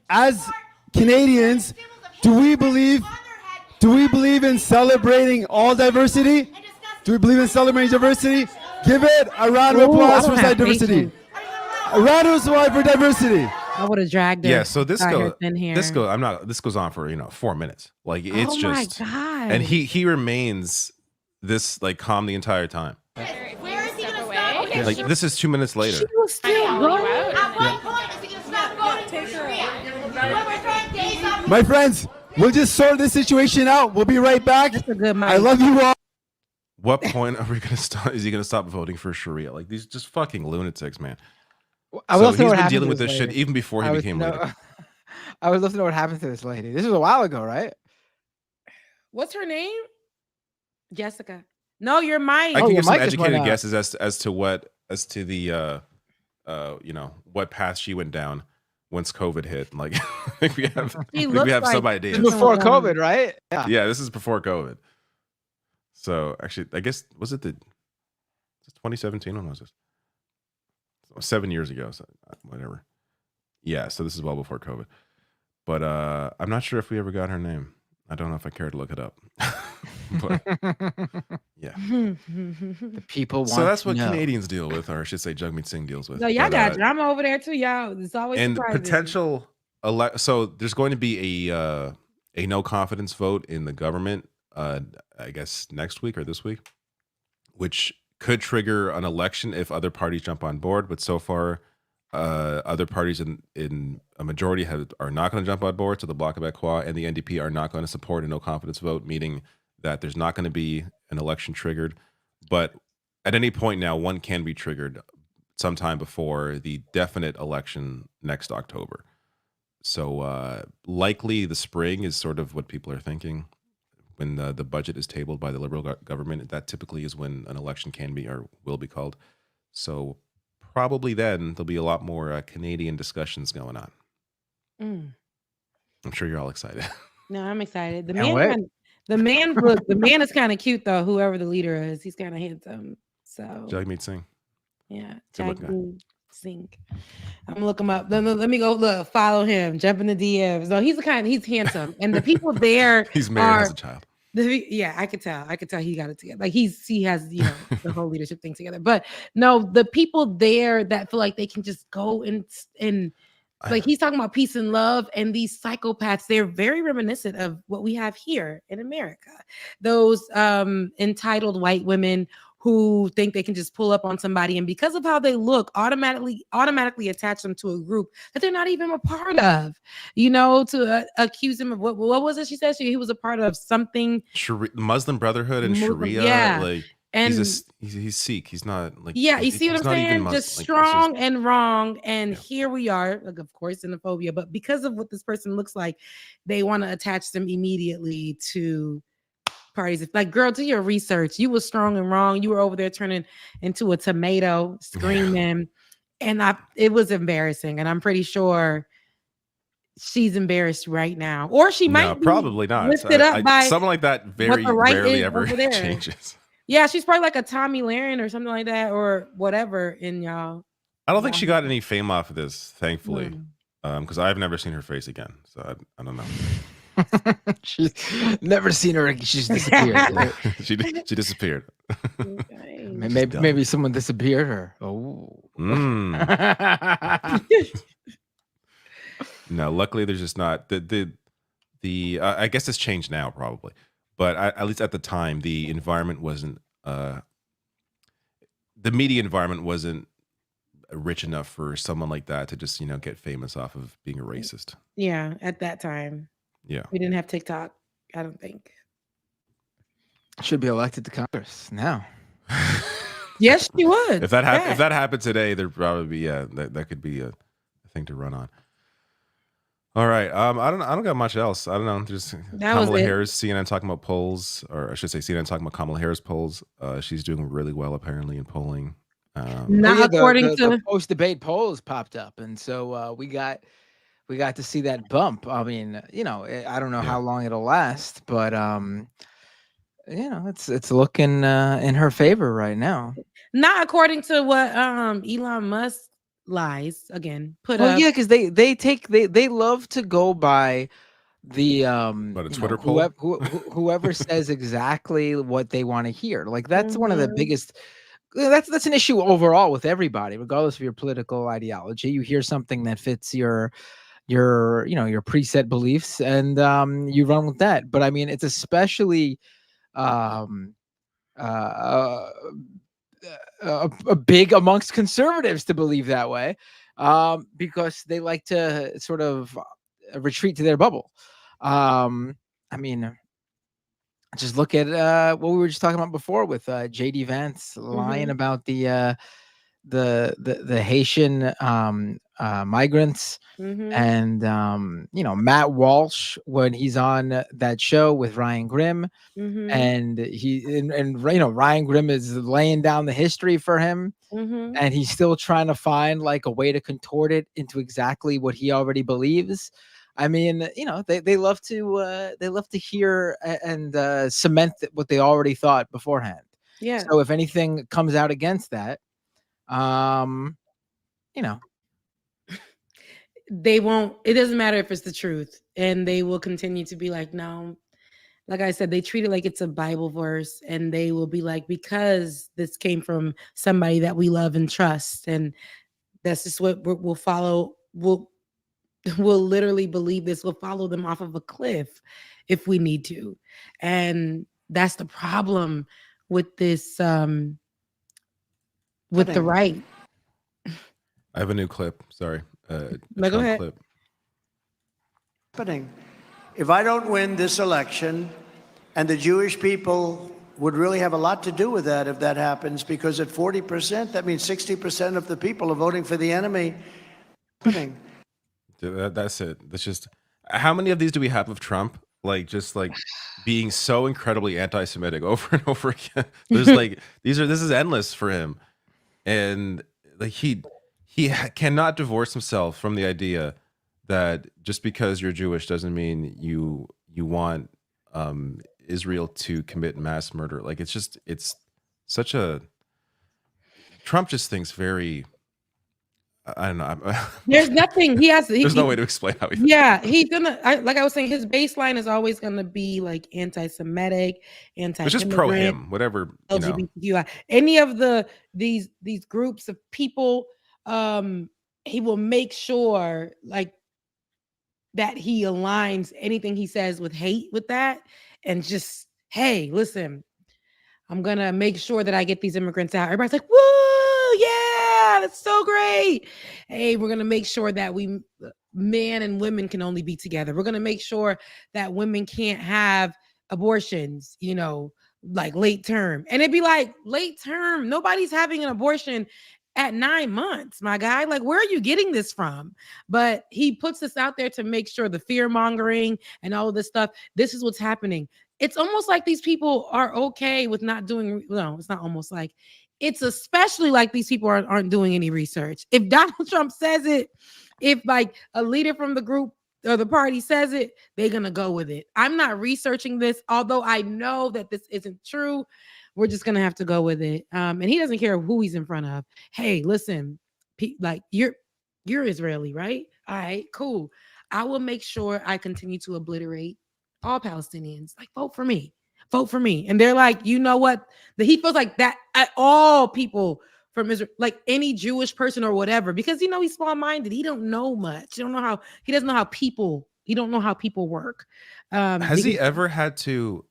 Canadians, do we believe in celebrating all diversity? Do we believe in celebrating diversity? Give it a round of applause for diversity. A round of applause for diversity. I would have dragged her. Yeah, so this goes hair. this goes on for 4 minutes. Like, it's just, my God. and he remains this like calm the entire time. Where is he going to stop? Like, this is 2 minutes later. She was still going. At one point, My friends, we'll just sort this situation out. We'll be right back. That's a good mic. I love you all. What point are we gonna stop? Is he gonna stop voting for Sharia? Like these just fucking lunatics, man. I So was he's been dealing with this shit even before he became leader. I was listening to what happened to this lady. This was a while ago, right? What's her name? Jessica. No, your mic. I can give some educated guesses as to the you know, what path she went down once COVID hit. Like I think we have some ideas. Before COVID, right? Yeah, this is before COVID. So actually, I guess was it 2017? When was this? 7 years ago, so whatever. Yeah, so this is well before COVID. But I'm not sure if we ever got her name. I don't know if I care to look it up. But yeah. The people want So that's to what know. Canadians deal with, or I should say Jagmeet Singh deals with. No, y'all But, got drama over there too, y'all. It's always and surprising. potential so there's going to be a no confidence vote in the government I guess next week or this week, which could trigger an election if other parties jump on board. But so far, other parties in a majority are not going to jump on board. So the Bloc Québécois and the NDP are not going to support a no confidence vote, meaning that there's not going to be an election triggered. But at any point now, one can be triggered sometime before the definite election next October. So likely the spring is sort of what people are thinking. When the budget is tabled by the Liberal government, that typically is when an election can be or will be called. So probably then there'll be a lot more Canadian discussions going on. I'm sure you're all excited. No, I'm excited. The Can't wait. the man is kind of cute though. Whoever the leader is, he's kind of handsome. So Jagmeet Singh. yeah, Good looking guy. Jagmeet Singh. I'm gonna look him up. Let me go look. Follow him. Jump in the DMs. No, he's handsome, and the people there. He's married and has a child. Yeah, I could tell. He got it together. Like he has the whole leadership thing together. But no, the people there that feel like they can just go and like he's talking about peace and love, and these psychopaths, they're very reminiscent of what we have here in America. Those entitled white women who think they can just pull up on somebody and because of how they look, automatically attach them to a group that they're not even a part of, to accuse him of what was it she said? He was a part of something. Muslim Brotherhood and Sharia. Yeah. Like, and he's Sikh. He's not like. Yeah, you see what I'm saying? Just like, strong and wrong. And here we are, like, of course, xenophobia, but because of what this person looks like, they want to attach them immediately to parties. It's like, girl, do your research. You were strong and wrong. You were over there turning into a tomato, screaming, and it was embarrassing. And I'm pretty sure she's embarrassed right now, or she might be probably not. Lifted up by someone like that. Very rarely ever changes. Yeah, she's probably like a Tommy Lahren or something like that, or whatever. In y'all, I don't think she got any fame off of this, thankfully, because I've never seen her face again. So I don't know. She's never seen her. She's disappeared. she disappeared. Maybe someone disappeared her. Oh. No, luckily there's just not the I guess it's changed now probably, but at least at the time the environment wasn't the media environment wasn't rich enough for someone like that to just get famous off of being a racist. Yeah, at that time. Yeah. We didn't have TikTok, I don't think. Should be elected to Congress now. Yes, she would. If that happened today, there'd probably be that could be a thing to run on. All right. I don't got much else. I don't know. Just Kamala Harris, CNN talking about polls, or I should say CNN talking about Kamala Harris polls. She's doing really well apparently in polling. According to the post-debate polls popped up, and so we got to see that bump. I mean, I don't know how long it'll last, but it's looking in her favor right now. Not according to what Elon Musk lies again put up. Yeah, because they love to go by the Twitter poll. Whoever says exactly what they want to hear. Like that's one of the biggest. That's an issue overall with everybody, regardless of your political ideology. You hear something that fits your preset beliefs, and you run with that. But I mean, it's especially big amongst conservatives to believe that way, because they like to sort of retreat to their bubble. I mean, just look at what we were just talking about before with J.D. Vance lying about the Haitian migrants, and Matt Walsh when he's on that show with Ryan Grimm, and Ryan Grimm is laying down the history for him, and he's still trying to find like a way to contort it into exactly what he already believes. I mean, they love to hear and cement what they already thought beforehand. Yeah. So if anything comes out against that, they won't. It doesn't matter if it's the truth, and they will continue to be like, no. Like I said, they treat it like it's a Bible verse, and they will be like, because this came from somebody that we love and trust, and that's just what we'll follow. We'll literally believe this. We'll follow them off of a cliff if we need to, and that's the problem with this. With the right. I have a new clip. Sorry. Go ahead. Clip. Happening. If I don't win this election, and the Jewish people would really have a lot to do with that if that happens, because at 40%, that means 60% of the people are voting for the enemy. That's it. That's just, how many of these do we have of Trump? Like, just like being so incredibly anti-Semitic over and over again. There's like, this is endless for him. And like he cannot divorce himself from the idea that just because you're Jewish doesn't mean you want Israel to commit mass murder. Like, it's such a, Trump just thinks very, I don't know. There's nothing he has. There's no way to explain how he. Yeah, he's gonna. Like I was saying, his baseline is always gonna be like anti-Semitic, It's just pro him, whatever. LGBTQI. Any of these groups of people, he will make sure like that he aligns anything he says with hate with that, and just, hey, listen, I'm gonna make sure that I get these immigrants out. Everybody's like, woo, yeah, that's so great. Hey, we're gonna make sure that men and women can only be together. We're gonna make sure that women can't have abortions, like late term. And it'd be like, late term, nobody's having an abortion at 9 months, my guy. Like, where are you getting this from? But he puts this out there to make sure the fear mongering and all of this stuff. This is what's happening. It's almost like these people are okay with not doing. No, it's not almost like. It's especially like these people aren't doing any research. If Donald Trump says it, if like a leader from the group or the party says it, they're gonna go with it. I'm not researching this, although I know that this isn't true. We're just gonna have to go with it. And he doesn't care who he's in front of. Hey, listen, like you're Israeli, right? All right, cool. I will make sure I continue to obliterate all Palestinians. Like, vote for me. Vote for me. And they're like, you know what? He feels like that at all people from Israel, like any Jewish person or whatever, because he's small-minded. He don't know much. He doesn't know how people work. Has he ever had to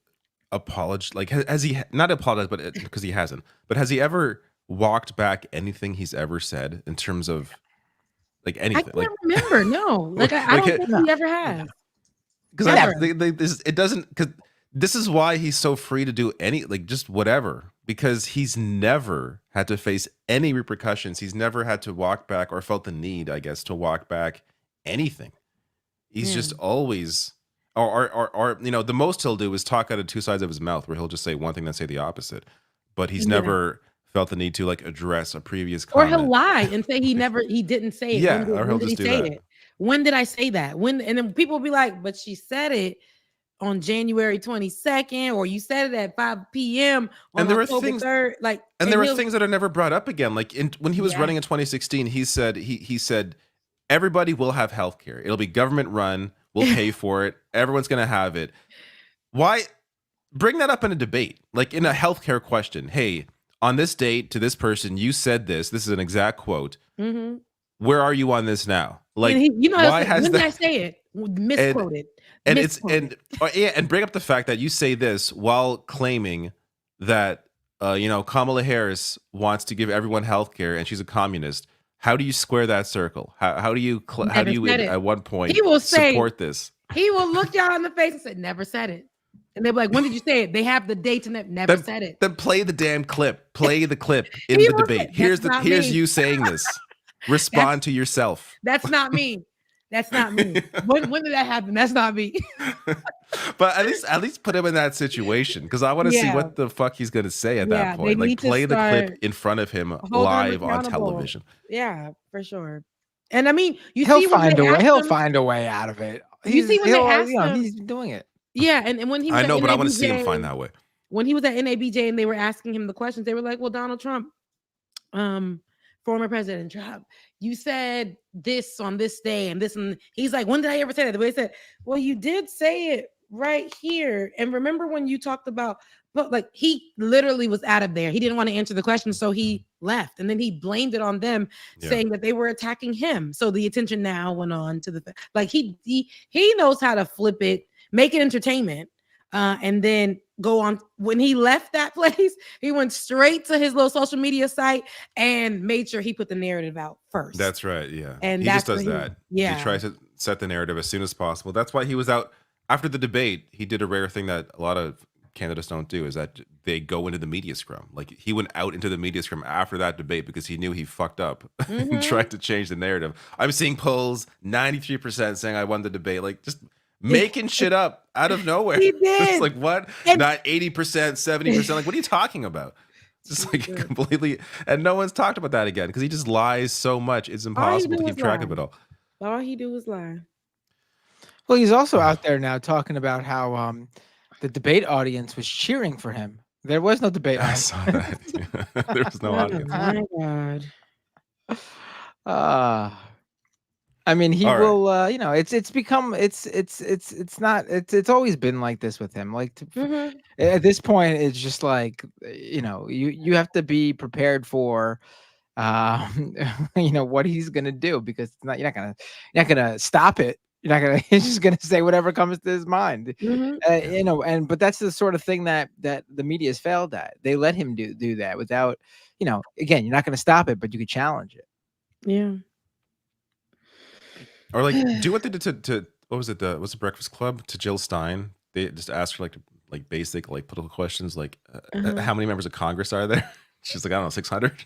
apologize? Like, has he not apologized, but because he hasn't, but has he ever walked back anything he's ever said in terms of like anything? I can't remember. No, like I don't think he ever has. Because it doesn't. Because this is why he's so free to do just whatever. Because he's never had to face any repercussions. He's never had to walk back or felt the need, I guess, to walk back anything. He's just always, or the most he'll do is talk out of two sides of his mouth, where he'll just say one thing and say the opposite. But he's never felt the need to like address a previous comment. Or he'll lie and say he didn't say it. Yeah, or he'll just do that. When did I say that? And then people will be like, but she said it on January 22nd, or you said it at 5 p.m. on October 3rd. Like, and there were things that are never brought up again. Like when he was running in 2016, he said everybody will have health care. It'll be government run. We'll pay for it. Everyone's gonna have it. Why bring that up in a debate? Like in a healthcare question. Hey, on this date to this person, you said this. This is an exact quote. Mm-hmm. Where are you on this now? Like, why has when did I say it? Misquoted. And bring up the fact that you say this while claiming that Kamala Harris wants to give everyone health care and she's a communist. How do you square that circle? How do you at one point he will say, support this? He will look y'all in the face and say, never said it. And they'll be like, when did you say it? They have the dates and never said it. Then play the damn clip. Play the clip in the debate. Here's you saying this. Respond to yourself. That's not me. That's not me. When did that happen? That's not me. But at least put him in that situation, because I want to see what the fuck he's gonna say at that point. Like play the clip in front of him live on television. Yeah, for sure. And I mean, he'll find a way. He'll find a way out of it. You see when they asked him, he's doing it. Yeah, and when he was I know, at but I NABJ, want to see him find that way. When he was at NABJ and they were asking him the questions, they were like, well, Donald Trump, former President Trump, you said this on this day and this, and he's like, when did I ever say that? The way he said, well, you did say it right here. And remember when you talked about, but like he literally was out of there. He didn't want to answer the question, so he left. And then he blamed it on them, saying that they were attacking him. So the attention now went on to the, like he knows how to flip it, make it entertainment, and then go on. When he left that place, he went straight to his little social media site and made sure he put the narrative out first. That's right. Yeah. And he just does that. He tries to set the narrative as soon as possible. That's why he was out after the debate. He did a rare thing that a lot of candidates don't do, is that they go into the media scrum. Like he went out into the media scrum after that debate because he knew he fucked up and tried to change the narrative. I'm seeing polls 93% saying I won the debate. Like just making shit up out of nowhere. He did. It's like, what? Not 80%, 70%. Like, what are you talking about? Just like completely, and no one's talked about that again because he just lies so much. It's impossible to keep track of it all. All he do is lie. Well, he's also out there now talking about how the debate audience was cheering for him. There was no debate. I saw that. There was no audience. Oh my God. I mean, he All will. You know, it's become it's always been like this with him. Like at this point, it's just like, you know, you have to be prepared for, you know, what he's gonna do, because it's not, you're not gonna stop it. You're not gonna. He's just gonna say whatever comes to his mind. You know, but that's the sort of thing that the media has failed at. They let him do that without, you know. Again, you're not gonna stop it, but you could challenge it. Yeah. Or like do what they did to what was it? Was the Breakfast Club to Jill Stein? They just asked her like basic like political questions, like how many members of Congress are there? She's like, I don't know, 600.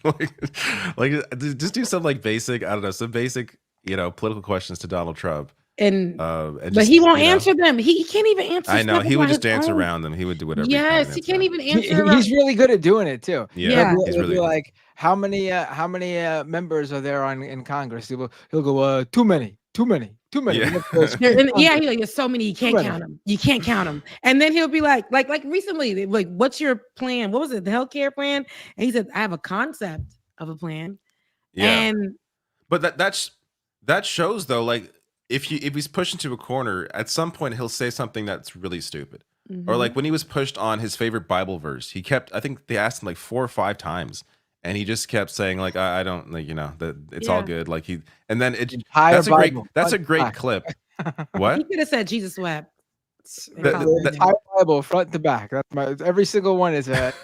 like just do some like basic, I don't know, some basic, you know, political questions to Donald Trump. But just, he won't answer them. He can't even answer. I know, stuff he would about just his dance own. around them. He would do whatever. Yes, he can't even answer. He's really good at doing it too. Yeah, he's He'll really be good. like, how many members are there in Congress? He'll go, too many. Yeah. He's like, there's so many, you can't count them. You can't count them. And then he'll be like recently, they were like, what's your plan? What was it? The healthcare plan? And he said, I have a concept of a plan. Yeah. And But that shows though, like if he's pushed into a corner, at some point he'll say something that's really stupid. Or like when he was pushed on his favorite Bible verse, I think they asked him like 4 or 5 times, and he just kept saying like, I don't, like, you know, that it's all good. Like that's a great clip. What? He could have said Jesus wept. The entire Bible front to back. That's every single one is a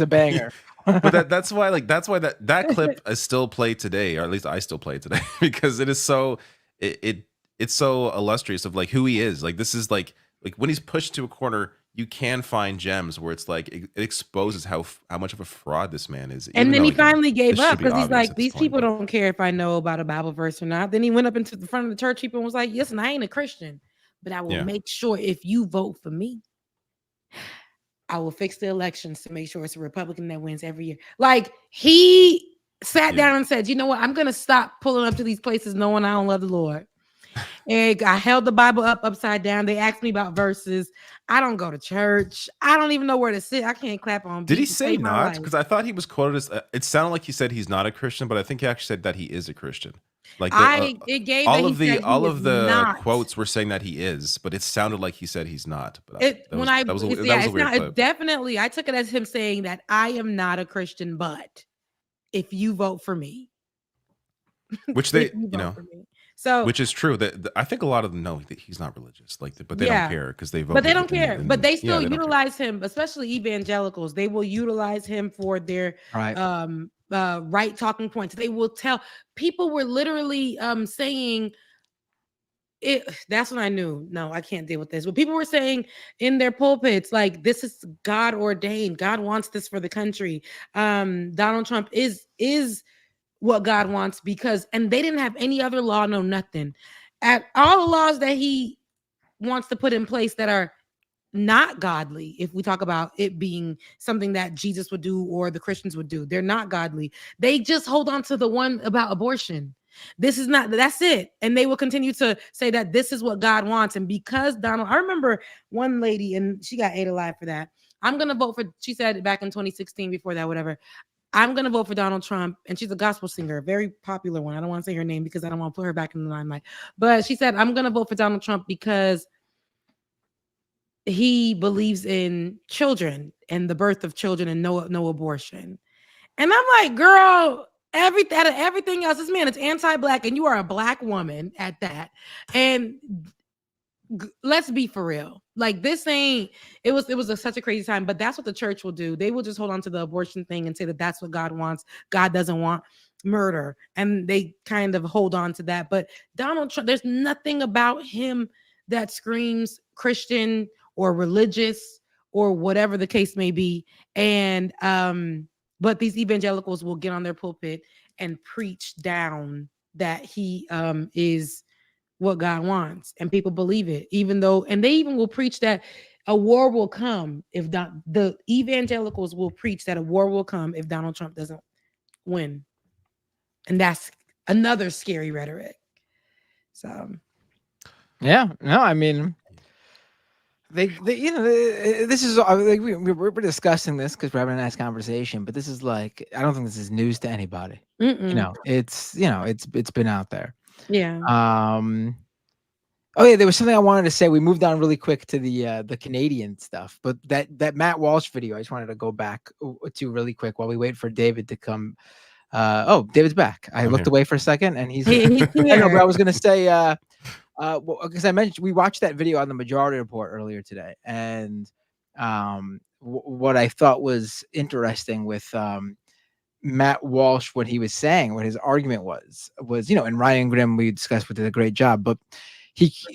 banger. But that's why that clip is still played today, or at least I still play it today, because it is so it's so illustrious of like who he is. Like this is like when he's pushed to a corner, you can find gems where it's like it exposes how much of a fraud this man is. And then he finally gave this up should be because he's obvious like, at this these point, people don't care if I know about a Bible verse or not. Then he went up into the front of the church people and was like, listen, I ain't a Christian, but I will make sure if you vote for me, I will fix the elections to make sure it's a Republican that wins every year. Like he sat down and said, you know what? I'm going to stop pulling up to these places knowing I don't love the Lord. And I held the Bible upside down. They asked me about verses. I don't go to church. I don't even know where to sit. I can't clap on. Did he say not? Because I thought he was quoted as. It sounded like he said he's not a Christian, but I think he actually said that he is a Christian. Like all of the quotes were saying that he is, but it sounded like he said he's not. But that was a weird clip. Definitely, I took it as him saying that I am not a Christian, but if you vote for me, which they, you know. So, which is true. That I think a lot of them know that he's not religious, like, but they don't care because they vote. But they don't care. But they still utilize him, especially evangelicals. They will utilize him for their right talking points. They will tell people were literally saying that's when I knew, no, I can't deal with this. But people were saying in their pulpits, like, this is God ordained. God wants this for the country. Donald Trump is what God wants because, and they didn't have any other law, no nothing. At all the laws that he wants to put in place that are not godly, if we talk about it being something that Jesus would do or the Christians would do, they're not godly. They just hold on to the one about abortion. This is not, that's it. And they will continue to say that this is what God wants. And because Donald, I remember one lady and she got ate alive for that. I'm going to vote for, she said back in 2016, before that, whatever, I'm going to vote for Donald Trump. And she's a gospel singer, a very popular one. I don't want to say her name because I don't want to put her back in the limelight. But she said, I'm going to vote for Donald Trump because he believes in children and the birth of children and no abortion. And I'm like, girl, everything else, this man is anti-black and you are a black woman at that. And let's be for real. Like, this ain't, it was such a crazy time, but that's what the church will do. They will just hold on to the abortion thing and say that that's what God wants. God doesn't want murder. And they kind of hold on to that. But Donald Trump, there's nothing about him that screams Christian or religious or whatever the case may be. And, but these evangelicals will get on their pulpit and preach down that he is what God wants, and people believe it, even though, and they even will preach that a war will come if the evangelicals will preach that a war will come if Donald Trump doesn't win, and that's another scary rhetoric. So, yeah, no, I mean, they you know, this is like we're discussing this because we're having a nice conversation, but this is like, I don't think this is news to anybody. You know, it's been out there. Yeah. Oh yeah, there was something I wanted to say. We moved on really quick to the Canadian stuff, but that Matt Walsh video, I just wanted to go back to really quick while we wait for David to come. Oh, David's back. I looked away for a second, and he's. I know, but I was gonna say, because I mentioned we watched that video on the Majority Report earlier today, and what I thought was interesting with Matt Walsh, what he was saying, what his argument was, and Ryan Grimm, we discussed, did a great job, but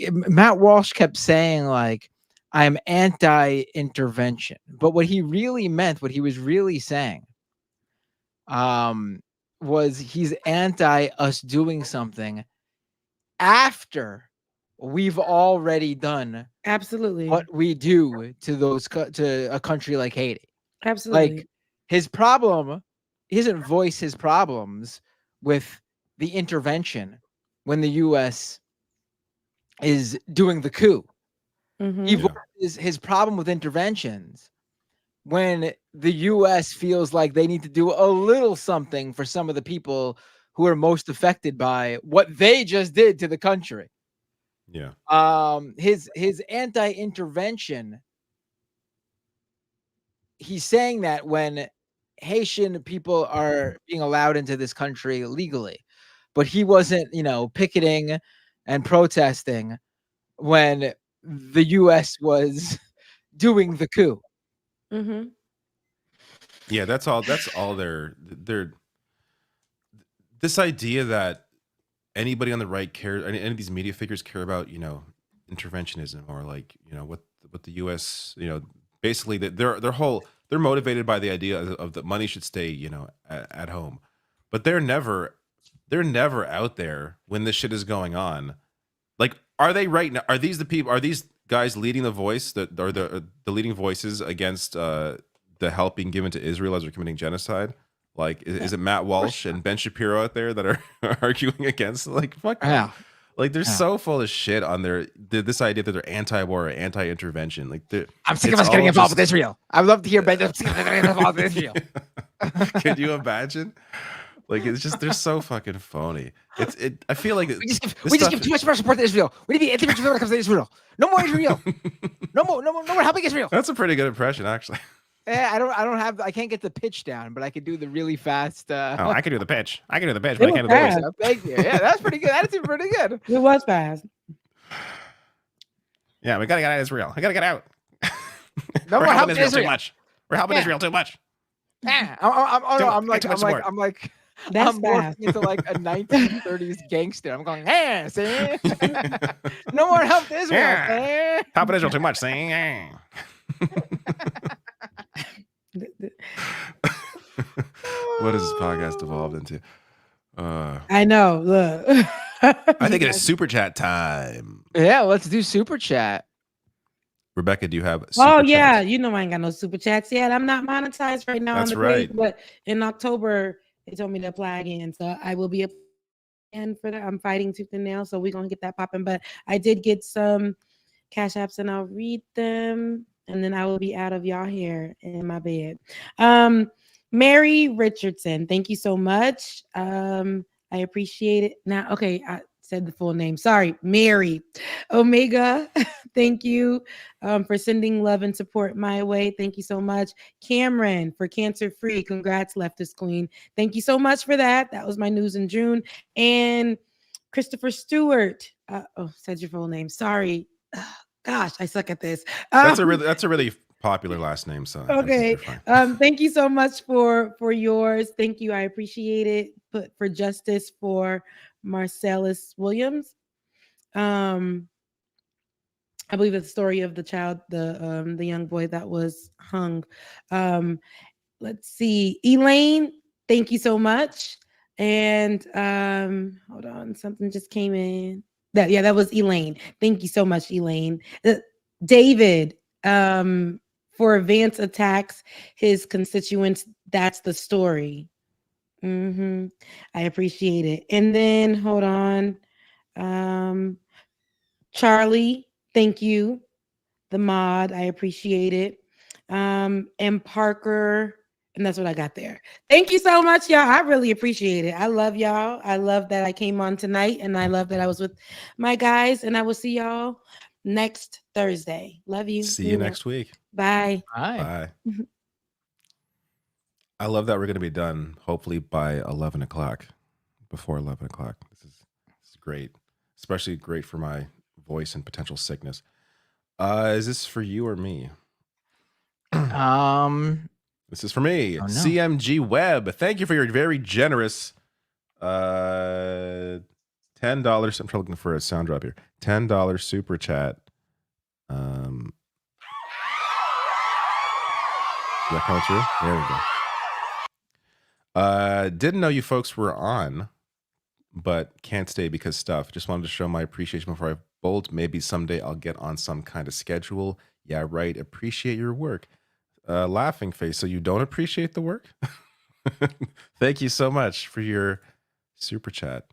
Matt Walsh kept saying, like, I'm anti-intervention, but what he really meant, what he was really saying, was he's anti us doing something after we've already done absolutely what we do to a country like Haiti. Absolutely. Like, his problem, he doesn't voice his problems with the intervention when the U.S. is doing the coup. He voices his problem with interventions when the U.S. feels like they need to do a little something for some of the people who are most affected by what they just did to the country. Yeah. His anti-intervention, he's saying that when Haitian people are being allowed into this country legally, but he wasn't, picketing and protesting when the U.S. was doing the coup. Yeah, that's all they're this idea that anybody on the right cares, any of these media figures care about, interventionism, or like, what the U.S., basically they're motivated by the idea of that money should stay, at home, but they're never out there when this shit is going on. Like, are they right now? Are these the people? Are these guys leading the voice that are the leading voices against the help being given to Israel as they're committing genocide? Like, is it Matt Walsh and Ben Shapiro out there that are arguing against? Like, fuck yeah. Like, they're so full of shit on this idea that they're anti-war or anti-intervention. Like, I'm sick of us getting involved with Israel. I'd love to hear Ben. I'm sick of us getting involved with Israel. Can you imagine? Like, it's just, they're so fucking phony. I feel like we just give too much support to Israel. We need to be anti-Israel when it comes to Israel. No more Israel. No more helping Israel. That's a pretty good impression, actually. Yeah, I can't get the pitch down, but I could do the really fast. I can do the pitch. But I can't do the voice. Thank you. Yeah, that's pretty good. That's pretty good. It was fast. Yeah, we gotta get out of Israel. I gotta get out. No more helping Israel too much. We're helping Israel too much. Yeah, I'm like That's I'm fast. morphing into like a 1930s gangster. I'm going, hey, see? No more help to Israel. Yeah. See? Helping Israel too much, see? What has this podcast evolved into? I know. Look. I think it is super chat time. Yeah, let's do super chat. Rebecca, do you have super Oh chat? yeah, you know I ain't got no super chats yet. I'm not monetized right now That's on the page, right. but in October they told me to apply again, so I will be applying for that. I'm fighting tooth and nail, so we're gonna get that popping. But I did get some cash apps, and I'll read them, and then I will be out of y'all hair in my bed. Mary Richardson, thank you so much. I appreciate it. Now, okay, I said the full name. Sorry, Mary Omega. Thank you for sending love and support my way. Thank you so much. Cameron for Cancer Free. Congrats, Leftist Queen. Thank you so much for that. That was my news in June. And Christopher Stewart. Said your full name. Sorry. Gosh, I suck at this. That's a really popular last name, so Okay. Thank you so much for yours. Thank you. I appreciate it. Put for justice for Marcellus Williams. I believe it's the story of the child, the young boy that was hung. Let's see. Elaine, thank you so much. And hold on, something just came in. That was Elaine. Thank you so much, Elaine. David, for Vance attacks his constituents. That's the story. I appreciate it. And then hold on. Charlie, thank you. The mod, I appreciate it. And Parker, and that's what I got there. Thank you so much, y'all. I really appreciate it. I love y'all. I love that I came on tonight, and I love that I was with my guys, and I will see y'all next Thursday. Love you. See you next week. Bye. Bye. I love that we're going to be done hopefully by 11 o'clock, before 11 o'clock. This is great, especially great for my voice and potential sickness. Is this for you or me? This is for me. Oh, no. CMG Web. Thank you for your very generous $10. I'm trying looking for a sound drop here. $10 super chat. Is that coming through? There we go. Didn't know you folks were on, but can't stay because stuff. Just wanted to show my appreciation before I bolt. Maybe someday I'll get on some kind of schedule. Yeah, right. Appreciate your work. Laughing face. So you don't appreciate the work? Thank you so much for your super chat.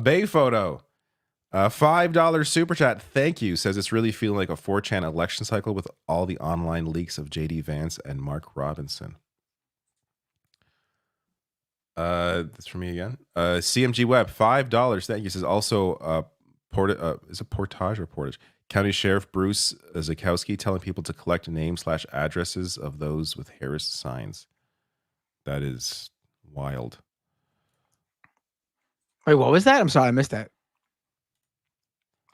Bay Photo. $5 super chat. Thank you. Says it's really feeling like a 4chan election cycle with all the online leaks of JD Vance and Mark Robinson. That's for me again. CMG Web, $5. Thank you. Says also is it portage or portage? County Sheriff Bruce Zakowski telling people to collect names/addresses of those with Harris signs. That is wild. Wait, what was that? I'm sorry, I missed that.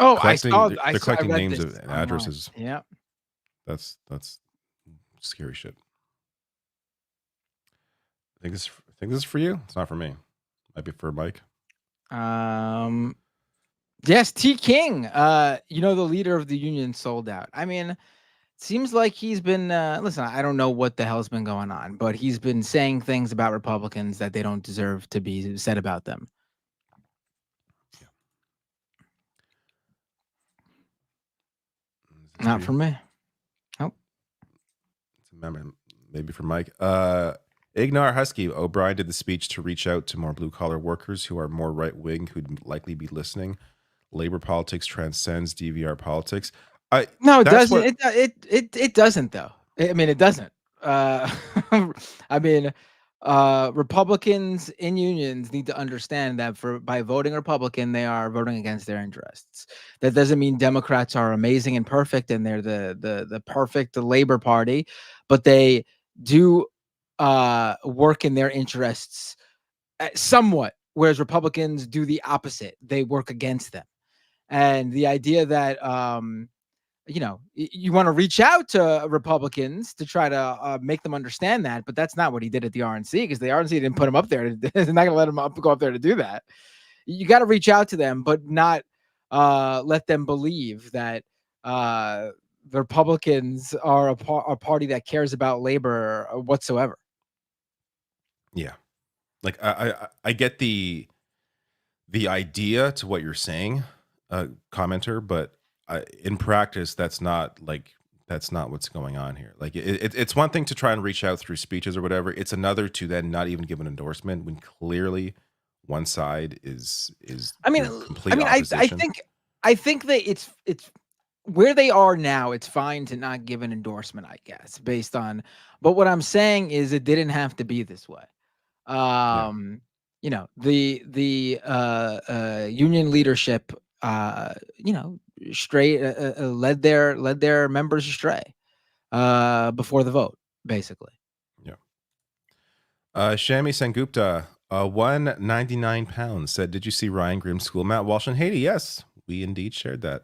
Oh, They're collecting names and addresses. Yeah. That's scary shit. I think this is for you. It's not for me. Might be for Mike. Yes, T. King. The leader of the union sold out. I mean, seems like he's been listen, I don't know what the hell's been going on, but he's been saying things about Republicans that they don't deserve to be said about them. Not for me. Nope. It's a memory, maybe for Mike. Ignar Husky. O'Brien did the speech to reach out to more blue-collar workers who are more right-wing who'd likely be listening. Labor politics transcends DVR politics. No, it doesn't. It doesn't, though. I mean, it doesn't. Republicans in unions need to understand that by voting Republican, they are voting against their interests. That doesn't mean Democrats are amazing and perfect and they're the perfect Labor Party, but they do work in their interests somewhat, whereas Republicans do the opposite. They work against them. And the idea that you want to reach out to Republicans to try to make them understand that, but that's not what he did at the RNC, because the RNC didn't put him up there. They're not going to let him go up there to do that. You got to reach out to them, but not let them believe that the Republicans are a party that cares about labor whatsoever. Yeah, like I get the idea to what you're saying, commenter, but in practice, that's not what's going on here. Like it's one thing to try and reach out through speeches or whatever. It's another to then not even give an endorsement when clearly one side is. Complete opposition. I think that it's where they are now. It's fine to not give an endorsement, I guess, based on. But what I'm saying is, it didn't have to be this way. The union leadership, straight led their members astray before the vote, basically. Shami Sengupta, 199 pounds, said, "Did you see Ryan Grimm's school, Matt Walsh in Haiti?" Yes, we indeed shared that.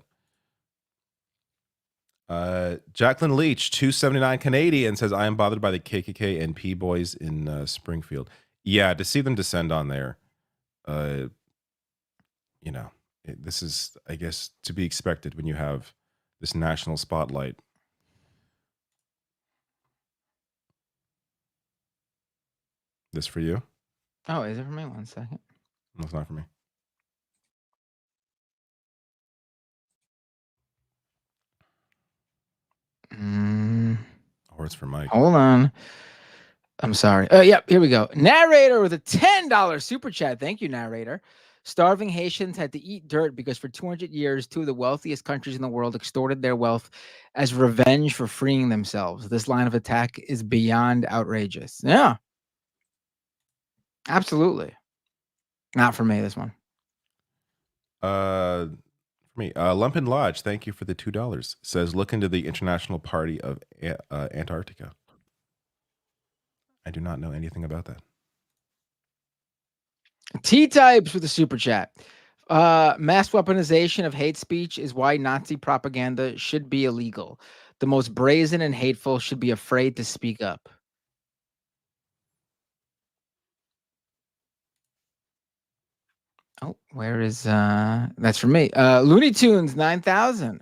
Jacqueline Leach, 279 Canadian, says, "I am bothered by the KKK and P boys in Springfield." Yeah, to see them descend on there, this is, I guess, to be expected when you have this national spotlight. This for you? Oh, is it for me? 1 second. No, it's not for me. Or it's for Mike. Hold on. I'm sorry. Yep, here we go. Narrator with a $10 super chat. Thank you, narrator. Starving Haitians had to eat dirt because for 200 years, two of the wealthiest countries in the world extorted their wealth as revenge for freeing themselves. This line of attack is beyond outrageous. Yeah. Absolutely. Not for me, this one. For me, Lumpin Lodge, thank you for the $2. Says, "Look into the International Party of Antarctica." I do not know anything about that. T-Types with a super chat. Mass weaponization of hate speech is why Nazi propaganda should be illegal. The most brazen and hateful should be afraid to speak up. Oh, where is that's for me. Looney Tunes 9000.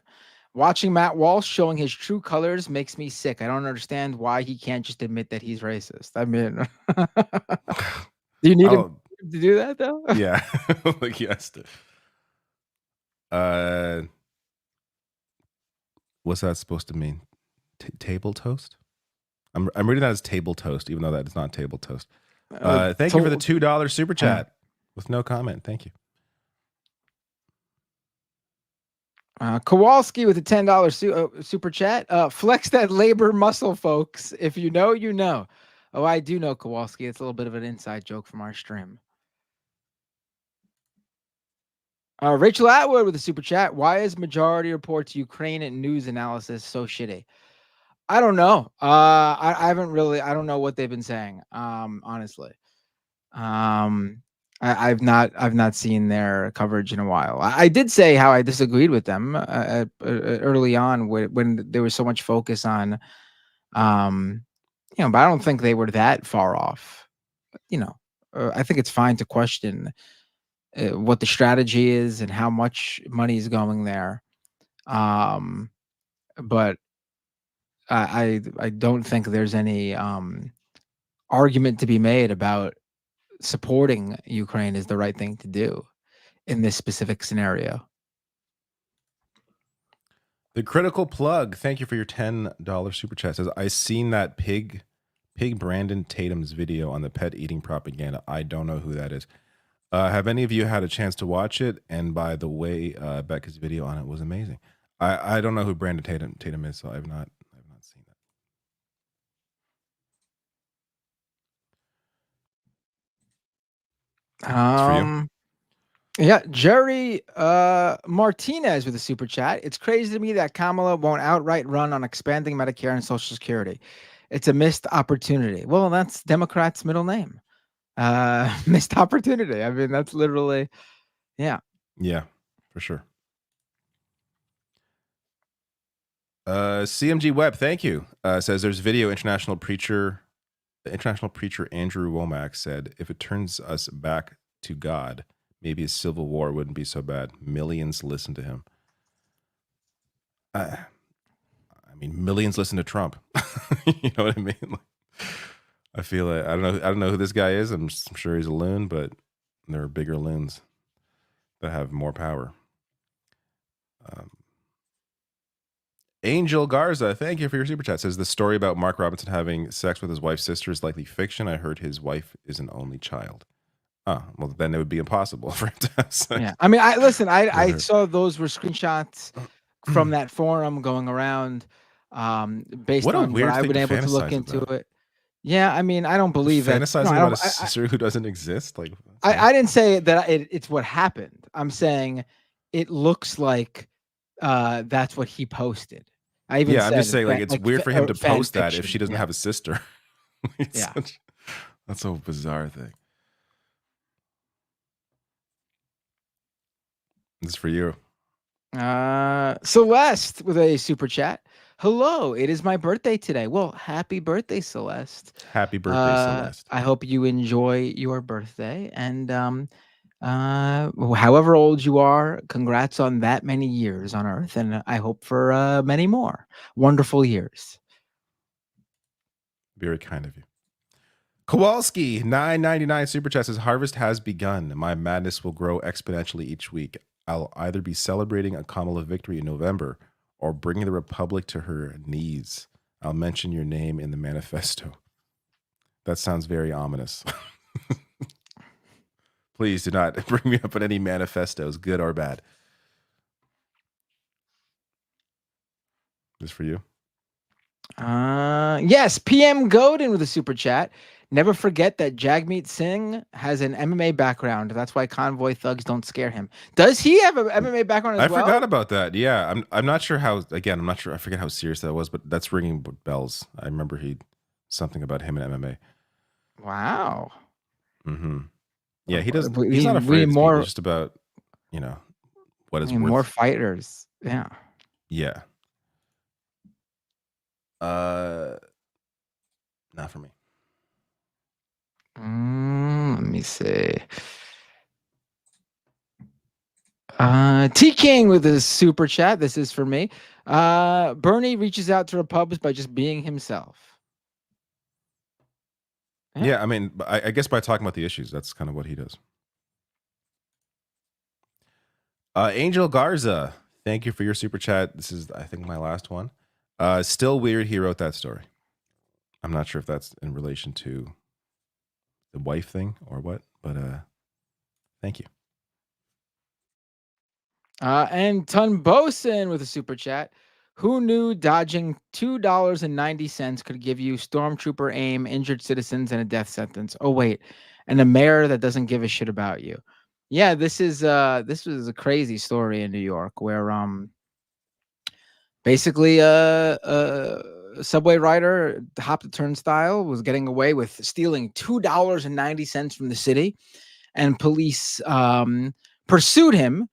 Watching Matt Walsh showing his true colors makes me sick. I don't understand why he can't just admit that he's racist. I mean, do you need him to do that though? Yeah, like yes. What's that supposed to mean? Table toast? I'm reading that as table toast, even though that is not table toast. Thank you for the $2 super chat with no comment. Thank you. Kowalski with a $10 super chat. Flex that labor muscle, folks. If you know, you know. Oh, I do know, Kowalski. It's a little bit of an inside joke from our stream. Rachel Atwood with a super chat. Why is Majority Report's Ukraine and news analysis so shitty? I don't know. I haven't really. I don't know what they've been saying. Honestly. I've not seen their coverage in a while. I did say how I disagreed with them early on when there was so much focus on, but I don't think they were that far off. I think it's fine to question what the strategy is and how much money is going there. But I don't think there's any argument to be made about supporting Ukraine is the right thing to do in this specific scenario. The Critical Plug, thank you for your $10 super chat. Says, "I seen that pig Brandon Tatum's video on the pet eating propaganda. I don't know who that is. Have any of you had a chance to watch it? And by the way, Becca's video on it was amazing." I don't know who Brandon Tatum is, so I've not seen that. Yeah, Jerry Martinez with a super chat. "It's crazy to me that Kamala won't outright run on expanding Medicare and Social Security. It's a missed opportunity." Well, that's Democrats' middle name. Missed opportunity. I mean, that's literally, yeah. Yeah, for sure. CMG Web, thank you. Says there's video international preacher Andrew Womack said, if it turns us back to God, maybe a civil war wouldn't be so bad. Millions listen to him. I mean, millions listen to Trump. You know what I mean? Like, I feel like I don't know who this guy is. I'm sure he's a loon, but there are bigger loons that have more power. Angel Garza, thank you for your super chat. Says the story about Mark Robinson having sex with his wife's sister is likely fiction. I heard his wife is an only child. Oh, well, then it would be impossible for him to have sex. Yeah, I mean, I saw those were screenshots from that forum going around, based What a on weird what I've thing been to able to look fantasize into about. it. Yeah, I mean, I don't believe that. Fantasizing I about don't- a sister who doesn't exist. Like, I didn't say that it's what happened. I'm saying it looks like that's what he posted. I even yeah, I'm just said saying, like, it's weird for him to fan post that if fiction, she doesn't yeah. have a sister. Yeah. That's a bizarre thing. This is for you. Celeste with a super chat. Hello, it is my birthday today. Well, happy birthday, Celeste. Happy birthday, Celeste. I hope you enjoy your birthday, and however old you are, congrats on that many years on Earth, and I hope for many more wonderful years. Very kind of you. Kowalski, $9.99 super chat says, harvest has begun. My madness will grow exponentially each week. I'll either be celebrating a Kamala victory in November or bringing the Republic to her knees. I'll mention your name in the manifesto. That sounds very ominous. Please do not bring me up in any manifestos, good or bad. This for you? Yes, PM Godin with a super chat. Never forget that Jagmeet Singh has an MMA background. That's why convoy thugs don't scare him. Does he have an MMA background as well? I forgot about that. Yeah, I'm not sure how. Again, I'm not sure. I forget how serious that was, but that's ringing bells. I remember something about him in MMA. Wow. Mm-hmm. Yeah, he does. We He's not need afraid. more- It's just about what is We need worth. more fighters. Yeah. Yeah. Not for me. Let me see. T King with a super chat. This is for me. Bernie reaches out to Republicans by just being himself. Yeah, I mean, I guess by talking about the issues, that's kind of what he does. Angel Garza, thank you for your super chat. This is, I think, my last one. Still weird he wrote that story. I'm not sure if that's in relation to the wife thing or what, but thank you. And Ton Bosin with a super chat. Who knew dodging $2.90 could give you stormtrooper aim, injured citizens, and a death sentence? Oh wait, and a mayor that doesn't give a shit about you. Yeah, this was a crazy story in New York where basically a subway rider hopped a turnstile, was getting away with stealing $2.90 from the city, and police pursued him.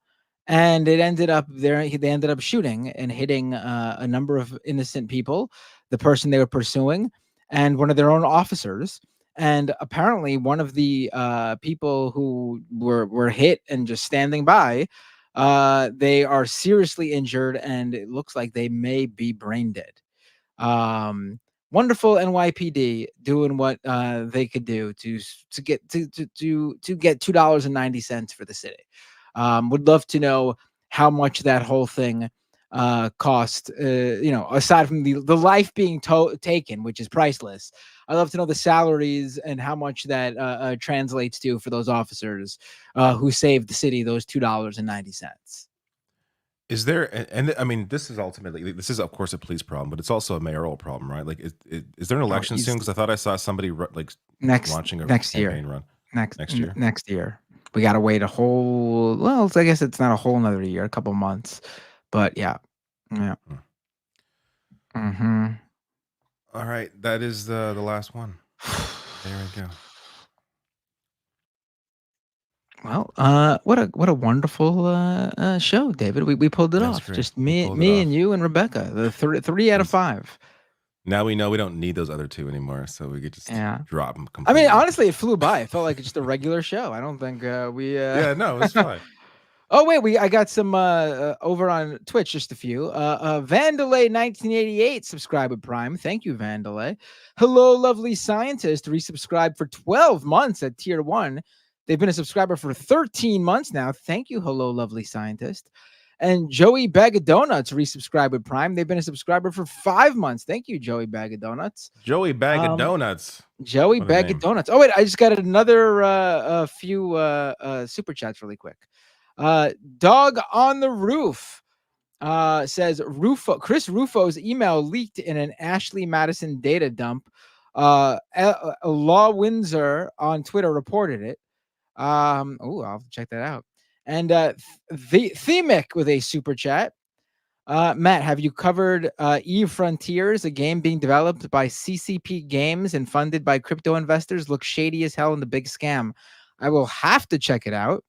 And it ended up they ended up shooting and hitting a number of innocent people, the person they were pursuing, and one of their own officers. And apparently, one of the people who were hit and just standing by, they are seriously injured, and it looks like they may be brain dead. Wonderful NYPD doing what they could do to get $2.90 for the city. Would love to know how much that whole thing cost, aside from the life being taken, which is priceless. I'd love to know the salaries and how much that translates to for those officers who saved the city those $2.90. Is there, and I mean, this is of course a police problem, but it's also a mayoral problem, right? Like, is there an election soon? Because I thought I saw somebody launching a campaign run next year. Next year. We got to wait I guess it's not a whole nother year, a couple months, but yeah. Mm-hmm. All right. That is the last one. There we go. Well, what a wonderful show, David. We pulled it off. Great. Just me and you and Rebecca. The three out of 5. Now we know we don't need those other 2 anymore, so we could just drop them I completely. mean, honestly, it flew by. It felt like just a regular show. I don't think we. Yeah, no, it's fine. Oh wait, I got some over on Twitch. Just a few. Vandalay 1988 subscribe with Prime. Thank you, Vandalay. Hello, lovely scientist. Resubscribed for 12 months at tier 1. They've been a subscriber for 13 months now. Thank you, hello, lovely scientist. And Joey Bag of Donuts resubscribed with Prime. They've been a subscriber for 5 months. Thank you, Joey Bag of Donuts. Joey Bag of Donuts. Joey Bag of Donuts. Oh wait, I just got another few super chats really quick. Dog on the Roof says Chris Rufo's email leaked in an Ashley Madison data dump. Law Windsor on Twitter reported it. I'll check that out. And the Themic with a super chat. Matt, have you covered Eve Frontiers, a game being developed by CCP Games and funded by crypto investors? Looks shady as hell in the big scam. I will have to check it out.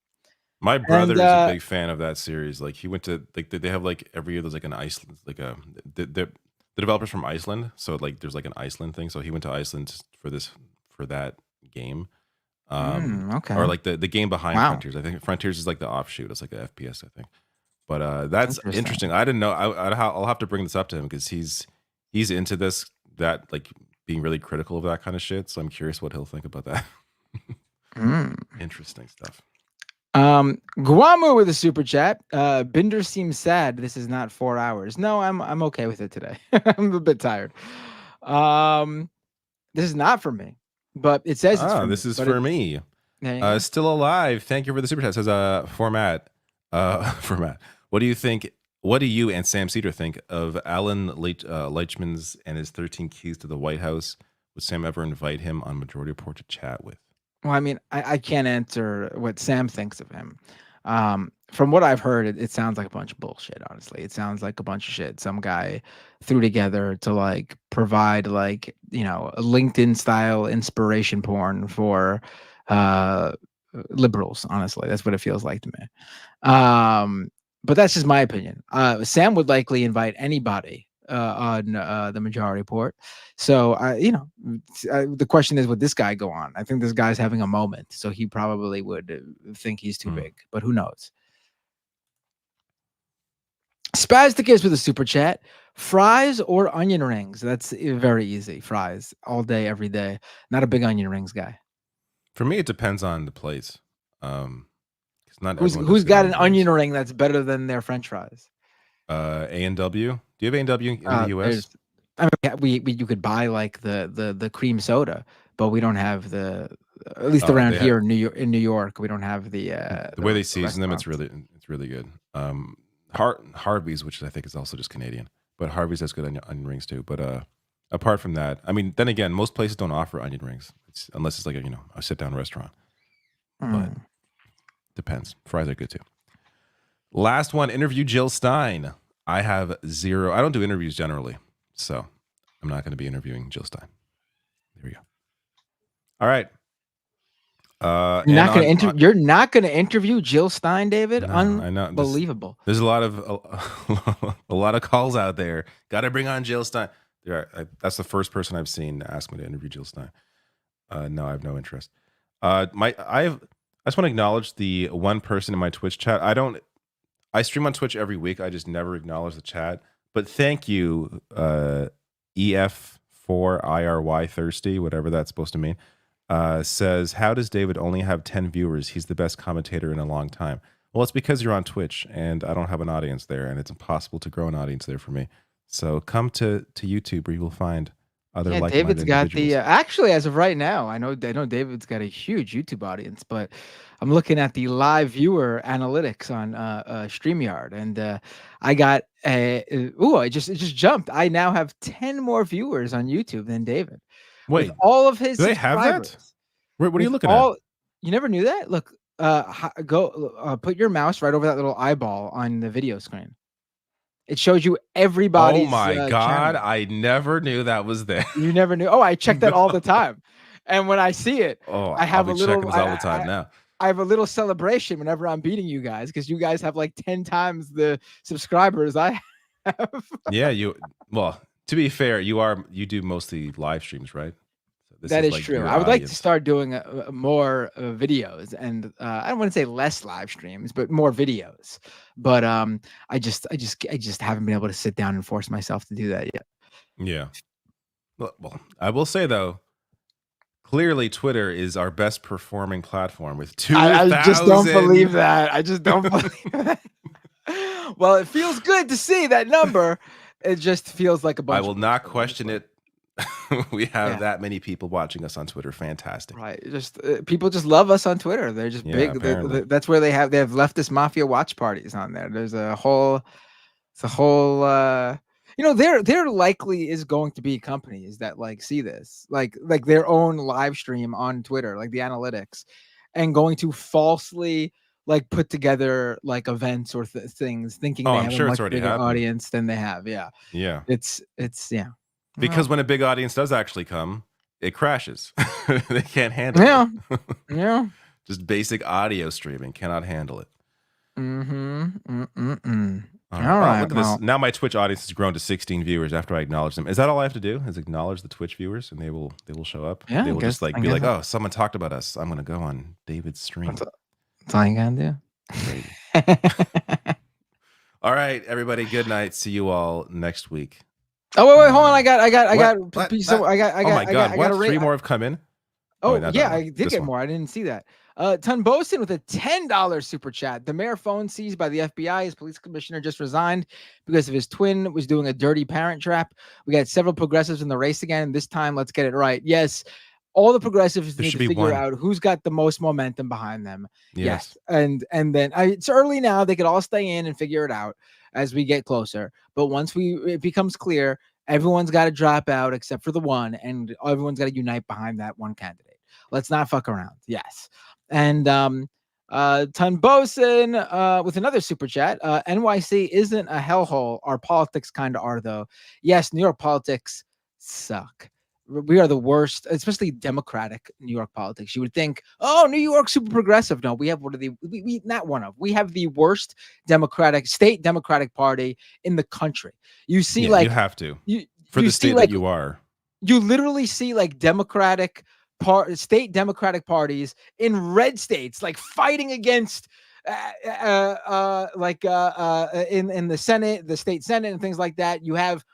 My brother is a big fan of that series. Like he went to they have like every year there's like an Iceland the developers from Iceland. So like there's like an Iceland thing. So he went to Iceland for that game. Okay. Or like the game behind Frontiers. I think Frontiers is like the offshoot. It's like a FPS, I think. But that's interesting. I didn't know. I'll have to bring this up to him because he's into that like being really critical of that kind of shit. So I'm curious what he'll think about that. Interesting stuff. Guamu with a super chat. Binder seems sad. This is not 4 hours. No, I'm okay with it today. I'm a bit tired. This is not for me, but it says it's for this me, is for me. Still alive. Thank you for the super chat. It says format. What do you think? What do you and Sam Cedar think of Alan Leichman's and his 13 keys to the White House? Would Sam ever invite him on Majority Report to chat with? Well, I mean, I can't answer what Sam thinks of him. From what I've heard, it sounds like a bunch of bullshit, honestly. It sounds like a bunch of shit some guy threw together to like provide like, you know, a LinkedIn style inspiration porn for liberals, honestly. That's what it feels like to me. But that's just my opinion. Sam would likely invite anybody on the Majority Report. So, the question is, would this guy go on? I think this guy's having a moment, so he probably would think he's too big, but who knows? Spasticus with a super chat. Fries or onion rings? That's very easy. Fries all day, every day. Not a big onion rings guy. For me, it depends on the place. Who's got an onion ring that's better than their French fries? A&W. Do you have A&W in the US? I mean, you could buy like the cream soda, but we don't have at least around here in New York, we don't have the way they season them. It's really good. Harvey's, which I think is also just Canadian, but Harvey's has good onion rings too. But apart from that, I mean, then again, most places don't offer onion rings unless it's like a sit down restaurant. But depends. Fries are good too. Last one, interview Jill Stein. I have 0. I don't do interviews generally, so I'm not going to be interviewing Jill Stein. There we go. All right. You're not going to interview Jill Stein, David? No, Unbelievable. There's a lot of calls out there. Got to bring on Jill Stein. That's the first person I've seen ask me to interview Jill Stein. No, I have no interest. I just want to acknowledge the one person in my Twitch chat. I stream on Twitch every week. I just never acknowledge the chat. But thank you, EF4IRY Thirsty, whatever that's supposed to mean. Says, how does David only have 10 viewers? He's the best commentator in a long time. Well, it's because you're on Twitch, and I don't have an audience there, and it's impossible to grow an audience there for me. So come to YouTube where you will find other like-minded David's got individuals. actually, as of right now, I know David's got a huge YouTube audience, but I'm looking at the live viewer analytics on StreamYard, and I got it just jumped. I now have 10 more viewers on YouTube than David. Wait, with all of his do they have that? What are you looking at? You never knew that? Look, go put your mouse right over that little eyeball on the video screen. It shows you everybody's. Oh my God! channel. I never knew that was there. You never knew. Oh, I check that all the time, and when I see it, I have I'll be a little. checking this all the time now. I have a little celebration whenever I'm beating you guys because you guys have like 10 times the subscribers I have. Yeah, well, to be fair, you do mostly live streams, right? So That is like true. your I would like to audience. start doing more videos, and I don't want to say less live streams, but more videos. But I just haven't been able to sit down and force myself to do that yet. Yeah. Well, I will say though, clearly Twitter is our best performing platform with 2,000. I just don't believe that. I just don't believe that. Well, it feels good to see that number. It just feels like a bunch. I will not question it. We have that many people watching us on Twitter. Fantastic. Right. Just people just love us on Twitter. They're just big. That's where they have leftist mafia watch parties on there. There's a whole, there likely is going to be companies that like see this, like their own live stream on Twitter, like the analytics, and going to falsely like put together like events or things thinking they have a much bigger audience than they have. Yeah. Yeah. It's yeah. Because when a big audience does actually come, it crashes. They can't handle it. Yeah. Just basic audio streaming cannot handle it. All right. Look at this. Now my Twitch audience has grown to 16 viewers after I acknowledge them. Is that all I have to do? Is acknowledge the Twitch viewers and they will show up? Yeah, they will just like be like, so. oh, someone talked about us. I'm gonna go on David's stream. That's all you gotta do. All right, everybody. Good night. See you all next week. Oh wait, hold on. I got. What? 3 more have come in. Oh yeah, I did get more. I didn't see that. Tunbosin with a $10 super chat. The mayor phone seized by the FBI. His police commissioner just resigned because of his twin was doing a dirty parent trap. We got several progressives in the race again. This time, let's get it right. Yes, all the progressives need to figure out who's got the most momentum behind them. Yes. And then it's early now. They could all stay in and figure it out as we get closer. But once it becomes clear, everyone's got to drop out except for the one, and everyone's got to unite behind that one candidate. Let's not fuck around. Yes. And Tunbosin with another super chat. NYC isn't a hellhole. Our politics kind of are, though. Yes, New York politics suck. We are the worst, especially Democratic New York politics. You would think, oh, New York super progressive. No, we have we have the worst state Democratic Party in the country. You see, you have to for the state that you are. You literally see like state Democratic parties in red states, like fighting against, in the Senate, the state Senate, and things like that. You have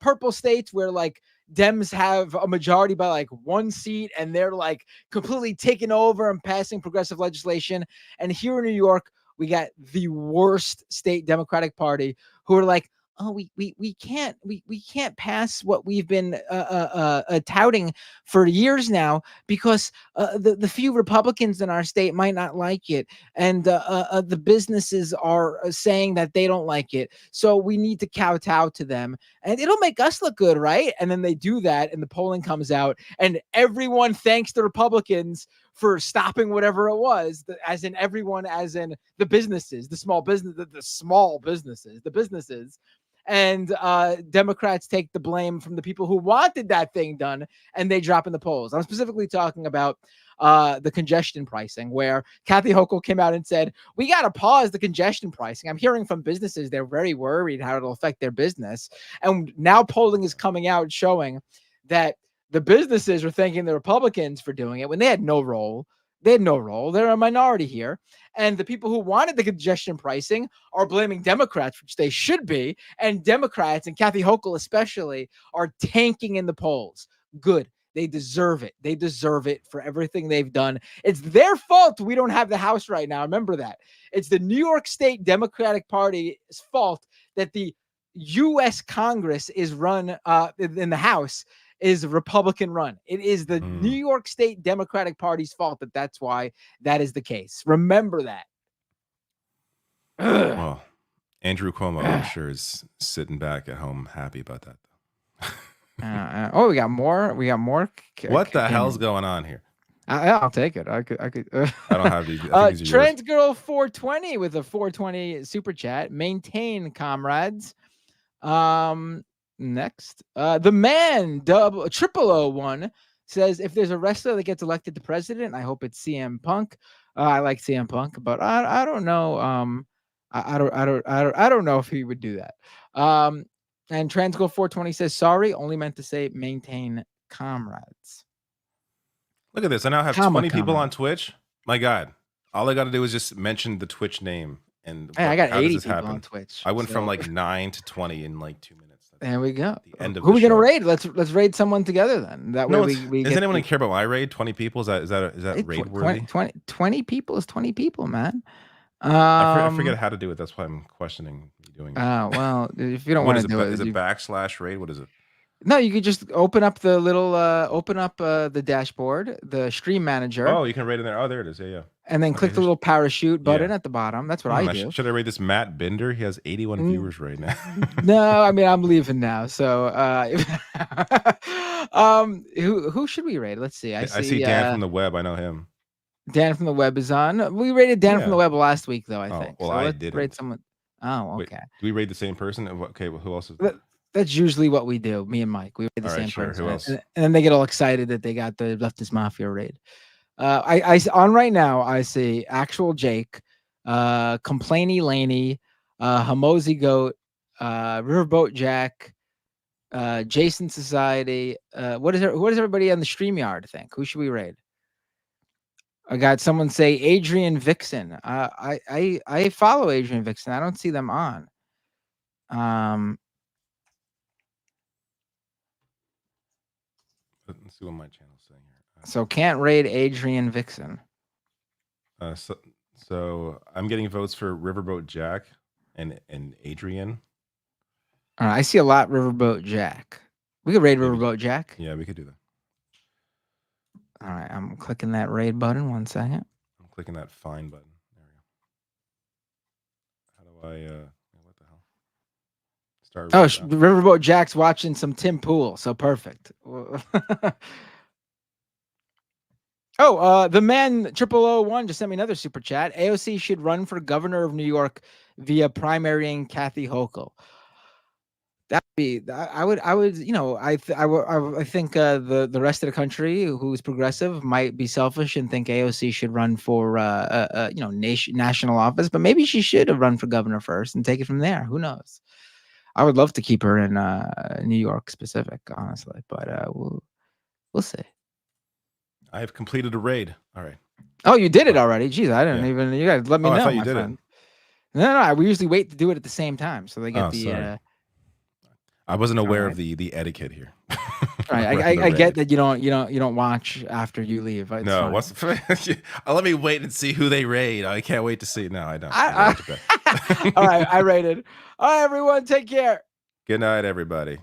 purple states where like Dems have a majority by like 1 seat, and they're like completely taking over and passing progressive legislation. And here in New York, we got the worst state Democratic Party who are like, oh, we can't pass what we've been touting for years now because the few Republicans in our state might not like it, and the businesses are saying that they don't like it, so we need to kowtow to them, and it'll make us look good, right? And then they do that, and the polling comes out, and everyone thanks the Republicans for stopping whatever it was, as in everyone, as in the businesses, the small businesses, the businesses. And Democrats take the blame from the people who wanted that thing done, and they drop in the polls. I'm specifically talking about the congestion pricing, where Kathy Hochul came out and said, we got to pause the congestion pricing. I'm hearing from businesses, they're very worried how it'll affect their business. And now polling is coming out showing that the businesses are thanking the Republicans for doing it when they had no role. They're a minority here. And the people who wanted the congestion pricing are blaming Democrats, which they should be. And Democrats, and Kathy Hochul especially, are tanking in the polls. Good. They deserve it. They deserve it for everything they've done. It's their fault we don't have the House right now. Remember that. It's the New York State Democratic Party's fault that the U.S. Congress is run in the House is Republican run. It is the New York State Democratic Party's fault that's why that is the case. Remember that. Well, Andrew Cuomo, I'm sure, is sitting back at home happy about that. We got more. What the hell's going on here? I'll take it. I could. I don't have these. Trent Girl 420 with a 420 super chat. Maintain, comrades. Next, the man triple 001 says, if there's a wrestler that gets elected to president, I hope it's CM Punk. I like CM Punk, but I don't know. I don't know if he would do that. And Transgo 420 says, sorry, only meant to say maintain comrades. Look at this. I now have 20 people on Twitch. My God. All I got to do is just mention the Twitch name. And hey, I got how 80 does this people happen? on Twitch. I went from like 9 to 20 in like 2 minutes. There we go. The end of Who are we the gonna show. raid? Let's raid someone together then. That way we does get anyone care about my raid? 20 people? Is that raid worthy? 20 people is 20 people, man. I forget how to do it. That's why I'm questioning you doing it. Well, if you don't want to do it, is it / raid? What is it? No, you could just open up the little the dashboard, the stream manager. Oh, you can raid in there. Oh, there it is. Yeah. And then click the little parachute button at the bottom. That's what I do. Should I raid this Matt Binder? He has 81 viewers right now. No, I mean I'm leaving now. So who should we raid? Let's see. I see Dan from the web. I know him. Dan from the web is on. We raided Dan from the web last week though, I think. Well, so I let's didn't. raid someone. Oh, okay. Wait, do we raid the same person? Okay, well, who else is That's usually what we do. Me and Mike, we raid the same person. Who else? And then they get all excited that they got the Leftist Mafia raid. I on right now I see Actual Jake, Complainy Laney, Hamozy Goat, Riverboat Jack, Jason Society. What does everybody on the StreamYard think? Who should we raid? I got someone say Adrian Vixen. I follow Adrian Vixen. I don't see them on. Let's see what my channel's saying here. So can't raid Adrian Vixen. So I'm getting votes for Riverboat Jack and Adrian. All right, I see a lot Riverboat Jack. We could raid Riverboat Jack. Yeah, we could do that. All right, I'm clicking that raid button. 1 second. I'm clicking that find button. There we go. How do I? What the hell? Start. Oh, Riverboat Jack's watching some Tim Pool. So perfect. Oh, the man 0001 just sent me another super chat. AOC should run for governor of New York via primarying Kathy Hochul. That'd be. I would. You know. I think the rest of the country who's progressive might be selfish and think AOC should run for national office, but maybe she should have run for governor first and take it from there. Who knows? I would love to keep her in New York specific, honestly, but we'll see. I have completed a raid. All right. Oh, you did it already. Jeez, I didn't even. You guys let me know. I thought you my did friend. No. We usually wait to do it at the same time, so they get sorry. I wasn't aware of the etiquette here. Right. I get that you don't watch after you leave. It's no, let me wait and see who they raid. I can't wait to see. No, I don't. All right, I raided. All right, everyone, take care. Good night, everybody.